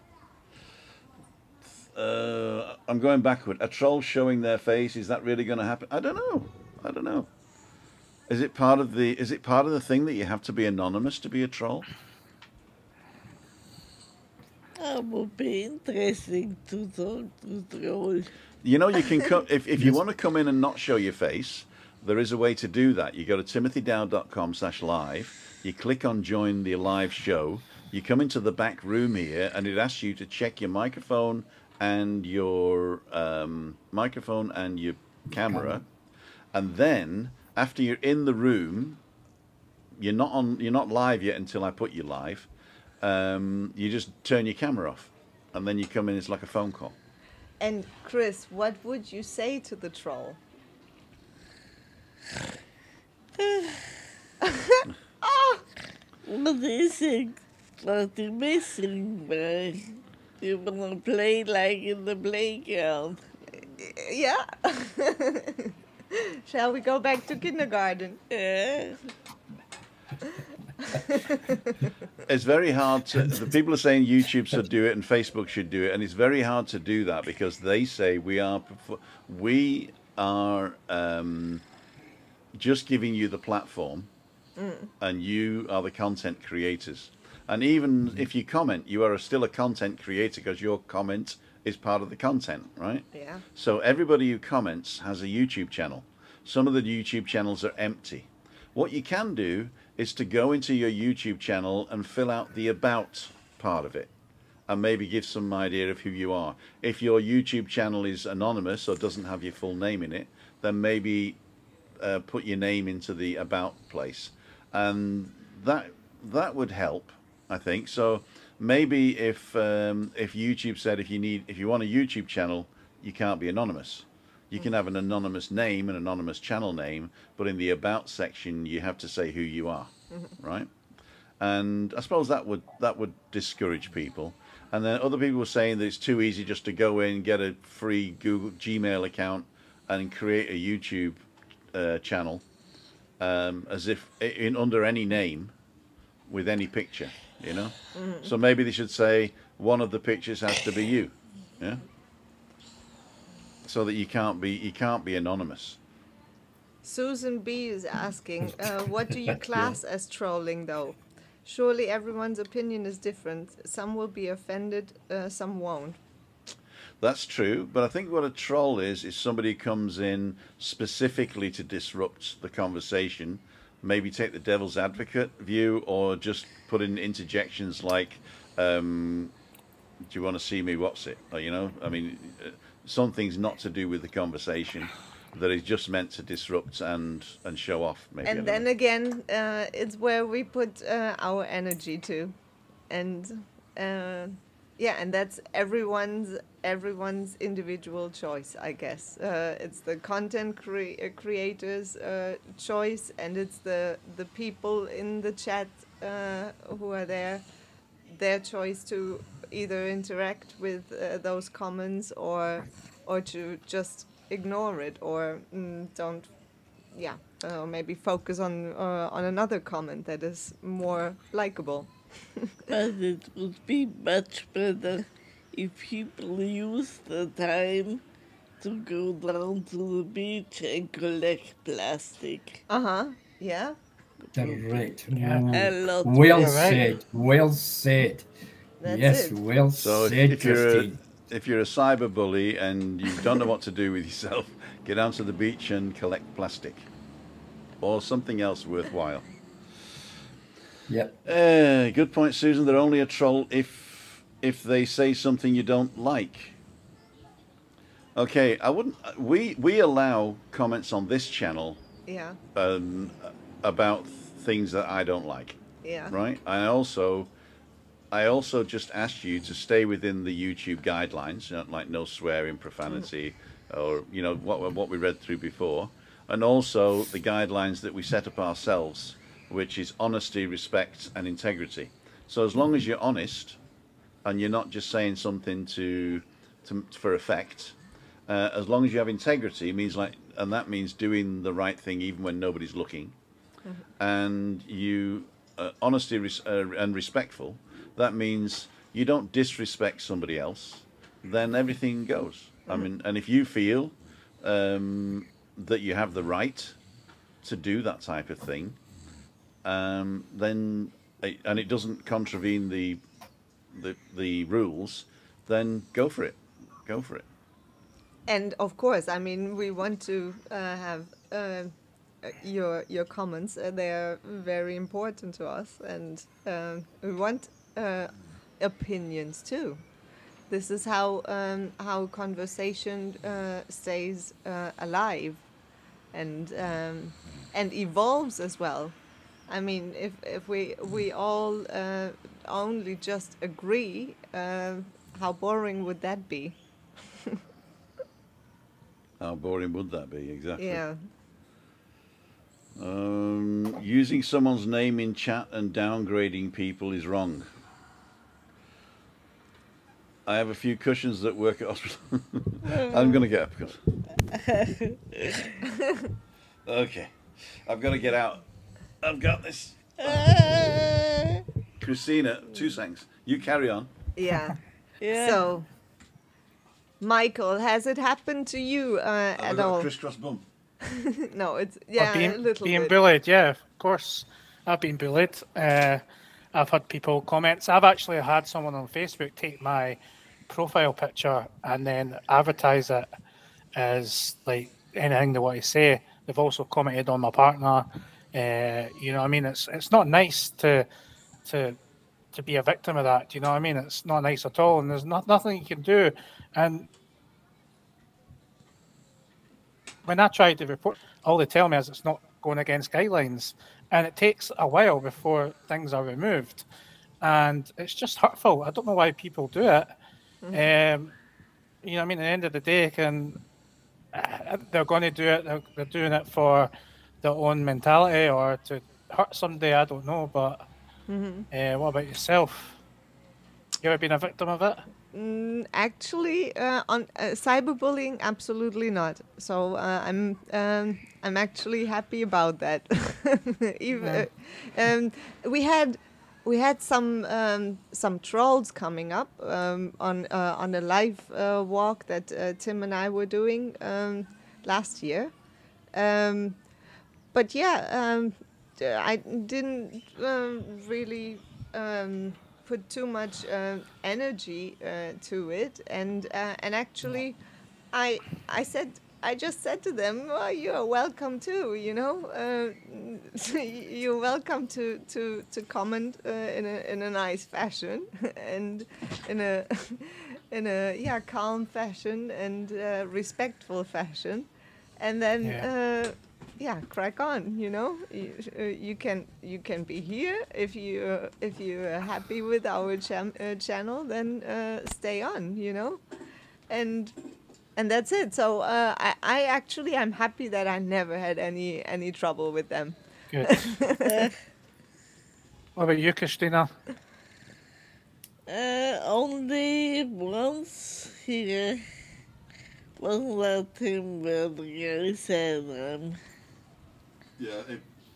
I'm going backward. A troll showing their face, is that really going to happen? I don't know. Is it part of the thing that you have to be anonymous to be a troll? That would be interesting to talk to trolls. You know, you can come if you want to come in and not show your face. There is a way to do that. You go to timothydow.com/live. You click on join the live show. You come into the back room here, and it asks you to check your microphone and your camera, and then after you're in the room, you're not live yet until I put you live. You just turn your camera off, and then you come in. It's like a phone call. And Chris, what would you say to the troll? What is it? Nothing missing, but you want to play like in the playground. Yeah. Shall we go back to kindergarten? Yeah. It's very hard to. The people are saying YouTube should do it and Facebook should do it, and it's very hard to do that because they say we are just giving you the platform, and you are the content creators. And even if you comment, you are still a content creator because your comment is part of the content, right? Yeah. So everybody who comments has a YouTube channel. Some of the YouTube channels are empty. What you can do is to go into your YouTube channel and fill out the about part of it, and maybe give some idea of who you are. If your YouTube channel is anonymous or doesn't have your full name in it, then maybe put your name into the about place, and that would help, I think. So maybe if YouTube said if you want a YouTube channel, you can't be anonymous. You can have an anonymous name, an anonymous channel name, but in the about section you have to say who you are, right? And I suppose that would discourage people. And then other people were saying that it's too easy just to go in, get a free Gmail account, and create a YouTube channel as if under any name with any picture, you know. So maybe they should say one of the pictures has to be you, yeah. So that you can't be anonymous. Susan B is asking, what do you class as trolling, though? Surely everyone's opinion is different. Some will be offended, some won't. That's true, but I think what a troll is somebody who comes in specifically to disrupt the conversation, maybe take the devil's advocate view, or just put in interjections like, do you want to see me what's it? Or, you know, I mean, something's not to do with the conversation, that is just meant to disrupt and show off, maybe. And then again, it's where we put our energy to. And yeah, and that's everyone's individual choice, I guess. It's the content creators' choice, and it's the people in the chat who are there, their choice to either interact with those comments or to just ignore it, or maybe focus on another comment that is more likable. But it would be much better if people use the time to go down to the beach and collect plastic. Yeah. Correct. A lot. Well said. Well said. That's yes, it. well So said, Christine. if you're a cyberbully and you don't know what to do with yourself, get down to the beach and collect plastic or something else worthwhile. Yep. Good point, Susan. They're only a troll if they say something you don't like. Okay, I wouldn't. We allow comments on this channel. Yeah. About things that I don't like. Yeah. Right. I also just asked you to stay within the YouTube guidelines, you know, like no swearing, profanity, or you know what we read through before, and also the guidelines that we set up ourselves, which is honesty, respect, and integrity. So as long as you're honest, and you're not just saying something for effect, as long as you have integrity, and that means doing the right thing even when nobody's looking, and you honesty and respectful. That means you don't disrespect somebody else. Then everything goes. I mean, and if you feel that you have the right to do that type of thing, then and it doesn't contravene the rules, then go for it. Go for it. And of course, I mean, we want to have your comments. They're very important to us, and we want opinions too. This is how conversation stays alive and evolves as well. I mean, if we all only just agree, how boring would that be? How boring would that be? Exactly. Yeah. Using someone's name in chat and downgrading people is wrong. I have a few cushions that work at hospital. I'm going to get up. Okay. I've got to get out. I've got this. Christina, 2 seconds. You carry on. Yeah. Yeah. So, Michael, has it happened to you at all? A crisscross bum. No, it's being, a little being bit. bullied. Yeah, of course, I've been bullied. I've had people comments. I've actually had someone on Facebook take my profile picture and then advertise it as like anything they want to say. They've also commented on my partner. You know what I mean? It's not nice to be a victim of that. Do you know what I mean? It's not nice at all, and there's nothing you can do. And when I try to report, all they tell me is it's not going against guidelines, and it takes a while before things are removed, and it's just hurtful. I don't know why people do it. You know what I mean? At the end of the day, they're going to do it. They're doing it for their own mentality or to hurt somebody. I don't know, but what about yourself? You ever been a victim of it? Actually, on cyberbullying, absolutely not. So I'm actually happy about that. Even we had some trolls coming up on a live walk that Tim and I were doing last year. But yeah, I didn't really put too much energy to it, and actually, I just said to them, well, you're welcome too, you know. You're welcome to comment in a nice fashion and in a calm fashion and respectful fashion, and then crack on. You know, you can be here if you're happy with our channel, then stay on. You know, and that's it. So I'm happy that I never had any trouble with them. Good. What about you, Christina? Only once he won't let him where the guy said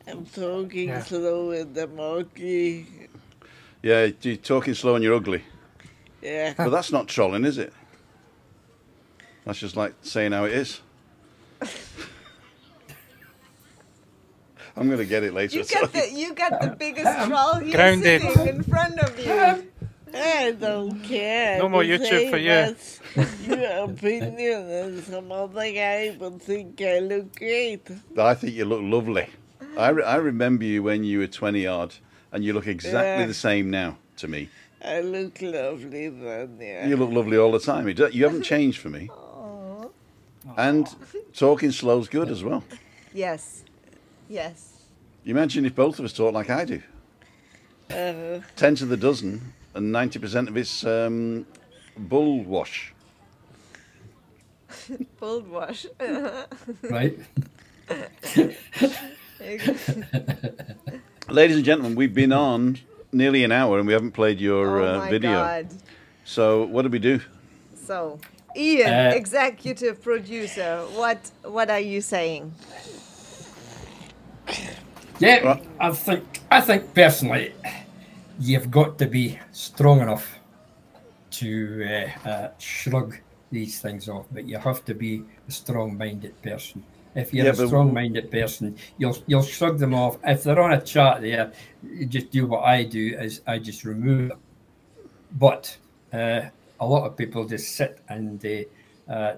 I'm talking slow and I'm ugly. Yeah, you're talking slow and you're ugly. Yeah. But that's not trolling, is it? That's just like saying how it is. I'm going to get it later. You got the biggest troll here Grounded. sitting in front of you. I don't care. No more YouTube for you. Your opinion, and some other guy would think I look great. I think you look lovely. I remember you when you were 20 odd, and you look exactly the same now to me. I look lovely then, yeah. You look lovely all the time. You haven't changed for me. Aww. And talking slow's good as well. Yes. Yes. You imagine if both of us talk like I do. 10 to the dozen, and 90% of it's bull wash. Bull wash. Right. Ladies and gentlemen, we've been on nearly an hour and we haven't played your video. God. So what did we do? So, Ian, executive producer, what are you saying? Yeah, I think personally, you've got to be strong enough to shrug these things off, but you have to be a strong-minded person. If you're a strong-minded person, you'll shrug them off. If they're on a chat there, you just do what I do, is I just remove them. But a lot of people just sit and they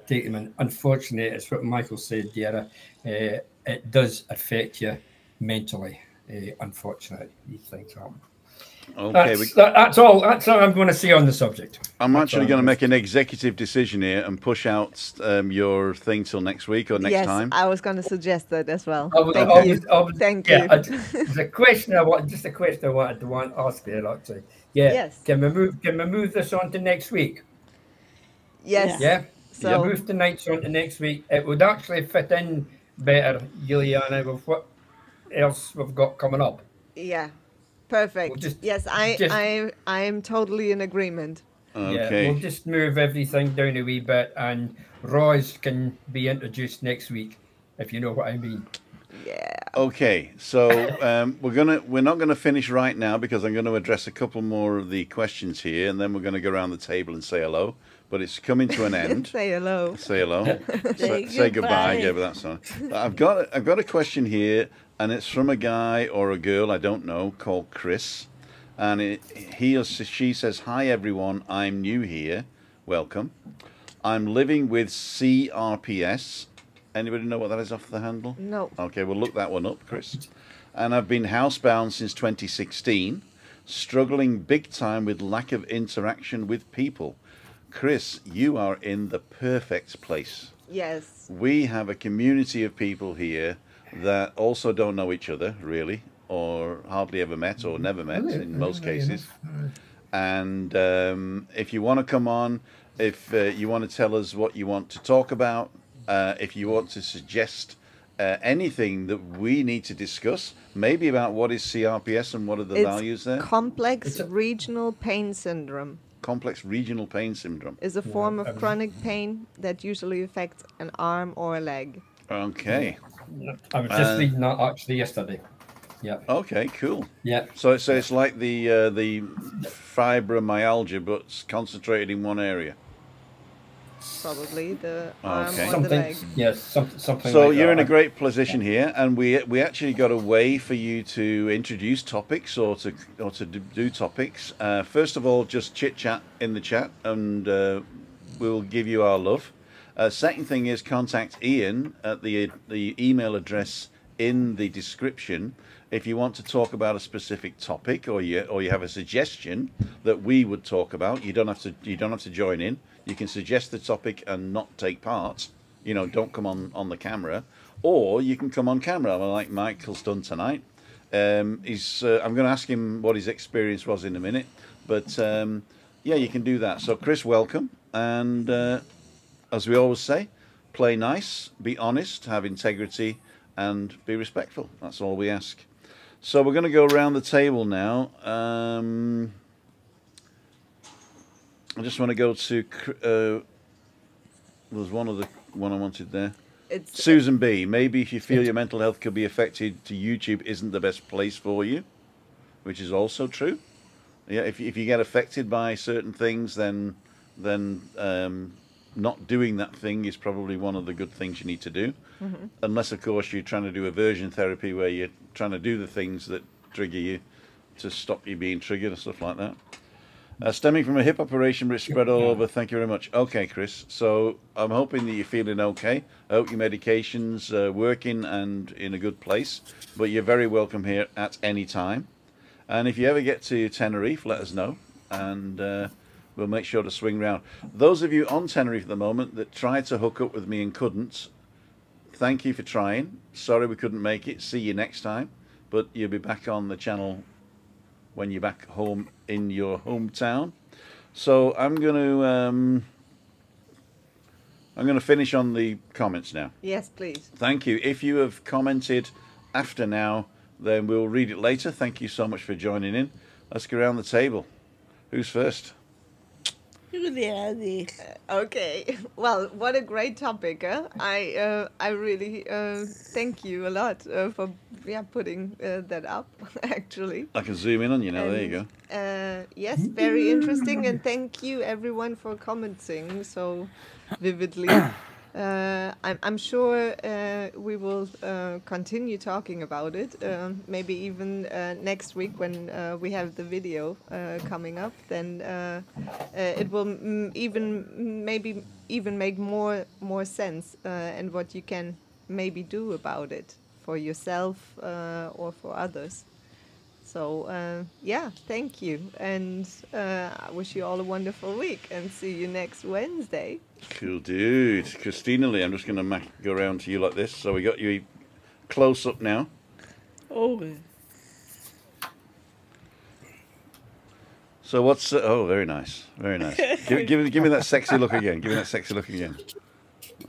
take them, and unfortunately, it's what Michael said there, it does affect you mentally, unfortunately, these things happen. Okay, that's all I'm going to say on the subject. I'm actually going to make an executive decision here and push out your thing till next week or next time. Yes, I was going to suggest that as well. Thank you. There's a question I wanted to ask there, actually. Yeah. Yes. Can we move this on to next week? Yes. Yeah. So you move tonight's on to next week. It would actually fit in better, Juliane, with what else we've got coming up. Yeah. Perfect. Yes, I'm totally in agreement. Okay. Yeah, we'll just move everything down a wee bit, and Royce can be introduced next week, if you know what I mean. Yeah. Okay, so we're not gonna finish right now because I'm going to address a couple more of the questions here, and then we're going to go around the table and say hello. But it's coming to an end. Say hello. Say hello. Say goodbye. Yeah, but that's all. I've got a question here. And it's from a guy or a girl, I don't know, called Chris. And he or she says, "Hi everyone, I'm new here. Welcome. I'm living with CRPS." Anybody know what that is off the handle? No. Okay, we'll look that one up, Chris. "And I've been housebound since 2016, struggling big time with lack of interaction with people." Chris, you are in the perfect place. Yes. We have a community of people here that also don't know each other, really, or hardly ever met or never met in most cases. And if you want to come on, if you want to tell us what you want to talk about, if you want to suggest anything that we need to discuss, maybe about what is CRPS and what are the values there. Complex regional pain syndrome. Complex regional pain syndrome is a form of chronic pain that usually affects an arm or a leg. Okay. I was just reading that actually yesterday. Yeah. Okay, cool. Yeah. So it's like the fibromyalgia, but it's concentrated in one area. probably the arm or the leg. Yes, something. So like you're that. in a great position here, and we actually got a way for you to introduce topics or to do topics. First of all, just chit chat in the chat, and we'll give you our love. Second thing is contact Ian at the email address in the description if you want to talk about a specific topic, or you have a suggestion that we would talk about. You don't have to join in. You can suggest the topic and not take part. You know, don't come on the camera, or you can come on camera like Michael's done tonight. I'm going to ask him what his experience was in a minute, but yeah, you can do that. So Chris, welcome, and as we always say, play nice, be honest, have integrity, and be respectful. That's all we ask. So we're going to go around the table now. I just want to go to. There's one I wanted there. It's Susan B. Maybe if you feel your mental health could be affected, to YouTube isn't the best place for you, which is also true. Yeah, if you get affected by certain things, then not doing that thing is probably one of the good things you need to do. Mm-hmm. Unless, of course, you're trying to do aversion therapy where you're trying to do the things that trigger you to stop you being triggered and stuff like that. Stemming from a hip operation which spread all over. Thank you very much. Okay, Chris. So I'm hoping that you're feeling okay. I hope your medication's working and in a good place. But you're very welcome here at any time. And if you ever get to Tenerife, let us know. And we'll make sure to swing round. Those of you on Tenerife at the moment that tried to hook up with me and couldn't, thank you for trying. Sorry we couldn't make it. See you next time. But you'll be back on the channel when you're back home in your hometown. So I'm going to finish on the comments now. Yes, please. Thank you. If you have commented after now, then we'll read it later. Thank you so much for joining in. Let's go around the table. Who's first? Juliane. Okay. Well, what a great topic. Huh? I really thank you a lot for putting that up, actually. I can zoom in on you now. There you go. Yes, very interesting. And thank you, everyone, for commenting so vividly. I'm sure we will continue talking about it. Maybe even next week when we have the video coming up, then it will maybe even make more sense and what you can maybe do about it for yourself or for others. So yeah, thank you, and I wish you all a wonderful week, and see you next Wednesday. Cool, dude. Christina Lee, I'm just going to go around to you like this. So we got you close up now. Oh. So what's... oh, very nice. Very nice. give me that sexy look again. Give me that sexy look again.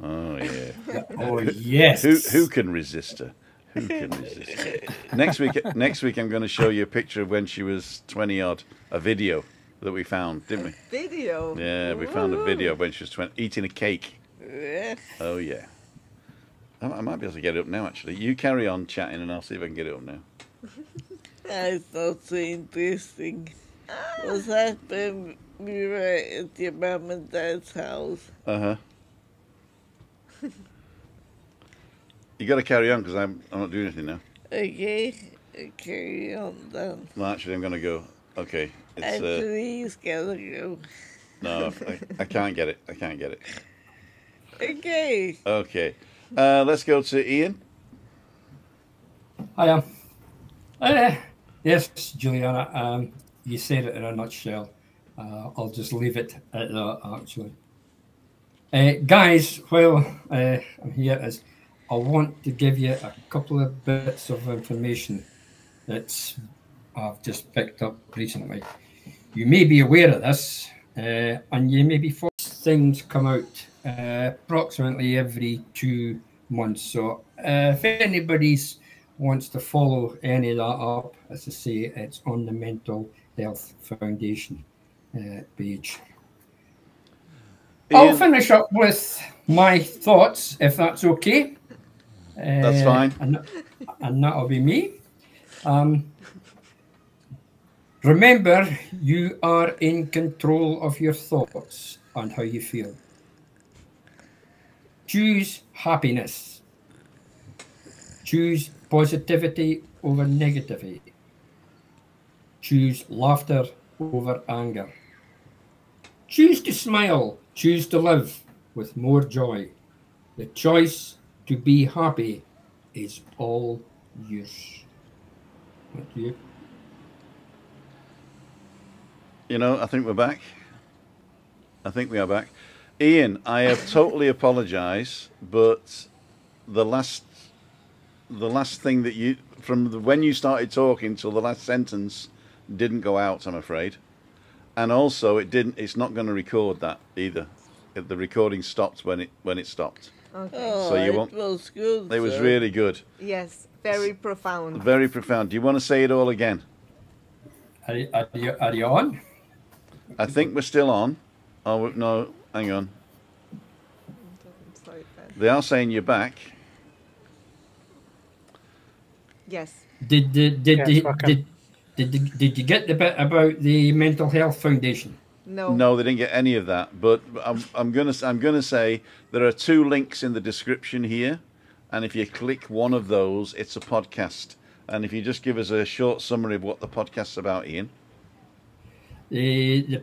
Oh, yeah. Oh, yes. Who can resist her? Who can resist her? Next week I'm going to show you a picture of when she was 20-odd, a video that we found, didn't we? Video? Yeah, we found a video of when she was 20, eating a cake. Oh, yeah. I might be able to get it up now, actually. You carry on chatting and I'll see if I can get it up now. I thought so interesting. Was that when we were at your mom and dad's house? Uh-huh. You got to carry on because I'm not doing anything now. Okay, carry on then. Well, actually, I'm going to go. Okay. Actually, he's gotta go. No, I can't get it. I can't get it. Okay. Okay. Let's go to Ian. Hiya. Yes, Juliana, you said it in a nutshell. I'll just leave it at that, actually. Guys, while I'm here, I want to give you a couple of bits of information that I've just picked up recently. You may be aware of this, and you may be forced. Things come out approximately every 2 months. So if anybody wants to follow any of that up, as I say, it's on the Mental Health Foundation page. Ian, I'll finish up with my thoughts, if that's okay. That's fine. And that'll be me. Remember, you are in control of your thoughts and how you feel. Choose happiness. Choose positivity over negativity. Choose laughter over anger. Choose to smile. Choose to live with more joy. The choice to be happy is all yours. Thank you. You know, I think we're back. I think we are back. Ian, I have totally apologise, but the last thing that you, when you started talking till the last sentence, didn't go out, I'm afraid. And also, it's not going to record that either. The recording stopped when it stopped. Okay. Oh, So you it won't. was good. It was really good. Yes, very profound. Very profound. Do you want to say it all again? Are you on? I think we're still on. Oh no, hang on. They are saying you're back. Yes. Did you get the bit about the Mental Health Foundation? No. No, they didn't get any of that. But I'm gonna say there are 2 links in the description here, and if you click one of those, it's a podcast. And if you just give us a short summary of what the podcast's about, Ian. The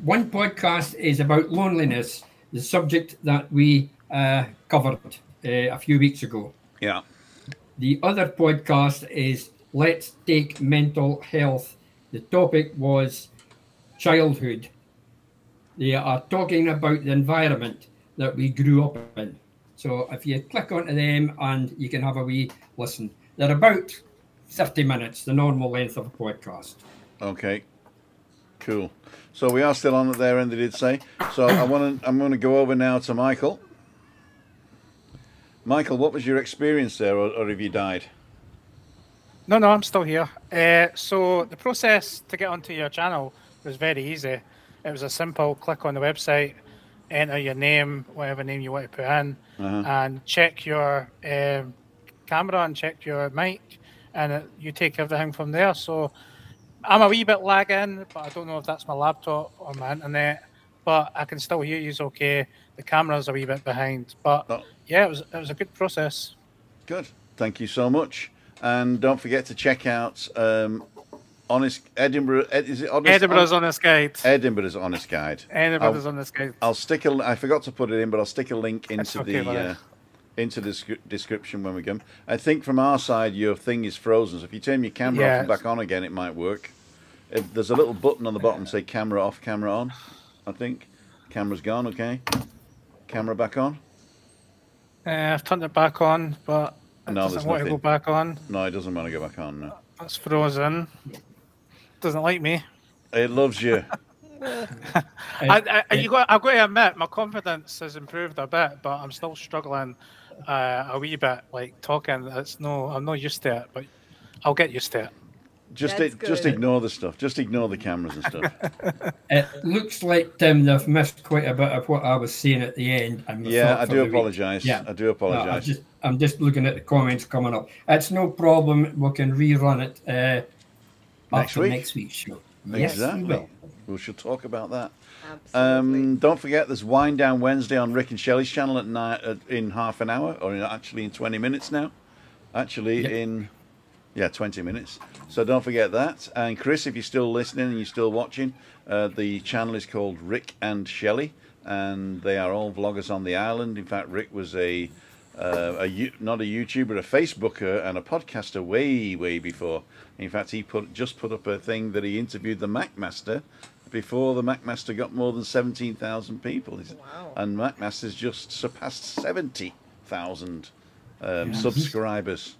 one podcast is about loneliness, the subject that we covered a few weeks ago. Yeah. The other podcast is Let's Take Mental Health. The topic was childhood. They are talking about the environment that we grew up in. So if you click onto them and you can have a wee listen. They're about 30 minutes, the normal length of a podcast. Okay. Cool. So we are still on at their end, they did say. So I'm going to go over now to Michael. Michael, what was your experience there, or have you died? No, I'm still here. So the process to get onto your channel was very easy. It was a simple click on the website, enter your name, whatever name you want to put in, and check your camera and check your mic, and you take everything from there. So I'm a wee bit lagging, but I don't know if that's my laptop or my internet, but I can still hear you okay. The camera's a wee bit behind, but yeah, it was a good process. Good. Thank you so much. And don't forget to check out Honest Edinburgh. Is it Honest? Edinburgh's Honest Guide. Edinburgh's Honest Guide. Edinburgh's Honest Guide. I'll stick I forgot to put it in, but I'll stick a link into the description when we come. I think from our side, your thing is frozen. So if you turn your camera off and back on again, it might work. There's a little button on the bottom say camera off, camera on. I think camera's gone. Okay, camera back on. I've turned it back on, but it doesn't want to go back on. No, it doesn't want to go back on. No, that's frozen. Doesn't like me. It loves you. I've got to admit, my confidence has improved a bit, but I'm still struggling a wee bit. Like talking, I'm not used to it, but I'll get used to it. Just ignore the stuff. Just ignore the cameras and stuff. It looks like, Tim, they've missed quite a bit of what I was saying at the end. Yeah, I do apologise. Yeah, I do apologise. I'm just looking at the comments coming up. It's no problem. We can rerun it next week's show. Exactly. Yes, we shall talk about that. Absolutely. Don't forget, there's Wind Down Wednesday on Rick and Shelley's channel in half an hour, or actually in 20 minutes now. In 20 minutes. So don't forget that. And Chris, if you're still listening and you're still watching, the channel is called Rick and Shelley, and they are all vloggers on the island. In fact, Rick was not a YouTuber, a Facebooker and a podcaster way before. In fact, he just put up a thing that he interviewed the MacMaster before the MacMaster got more than 17,000 people. Wow. And MacMaster's just surpassed 70,000 subscribers.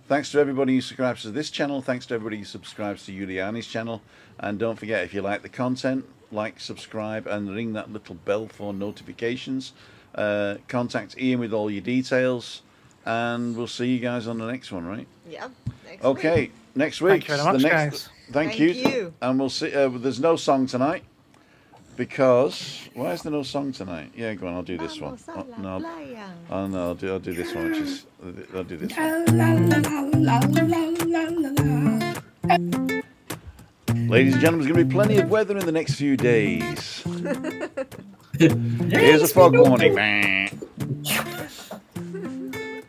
Thanks to everybody who subscribes to this channel. Thanks to everybody who subscribes to Juliane's channel. And don't forget, if you like the content, like, subscribe, and ring that little bell for notifications. Contact Ian with all your details. And we'll see you guys on the next one, right? Yeah. Next week. Thank you very much, guys. Thank you. And we'll see. There's no song tonight. Because why is there no song tonight? Yeah, go on. I'll do this one. I'll do this one. I'll do this one. Ladies and gentlemen, there's going to be plenty of weather in the next few days. Here's a fog warning.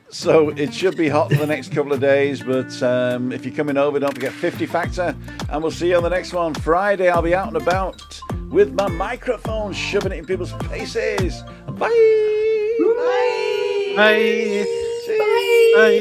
So it should be hot for the next couple of days, but if you're coming over, don't forget 50 factor, and we'll see you on the next one. Friday, I'll be out and about with my microphone, shoving it in people's faces. Bye. Bye. Bye. Bye. Bye.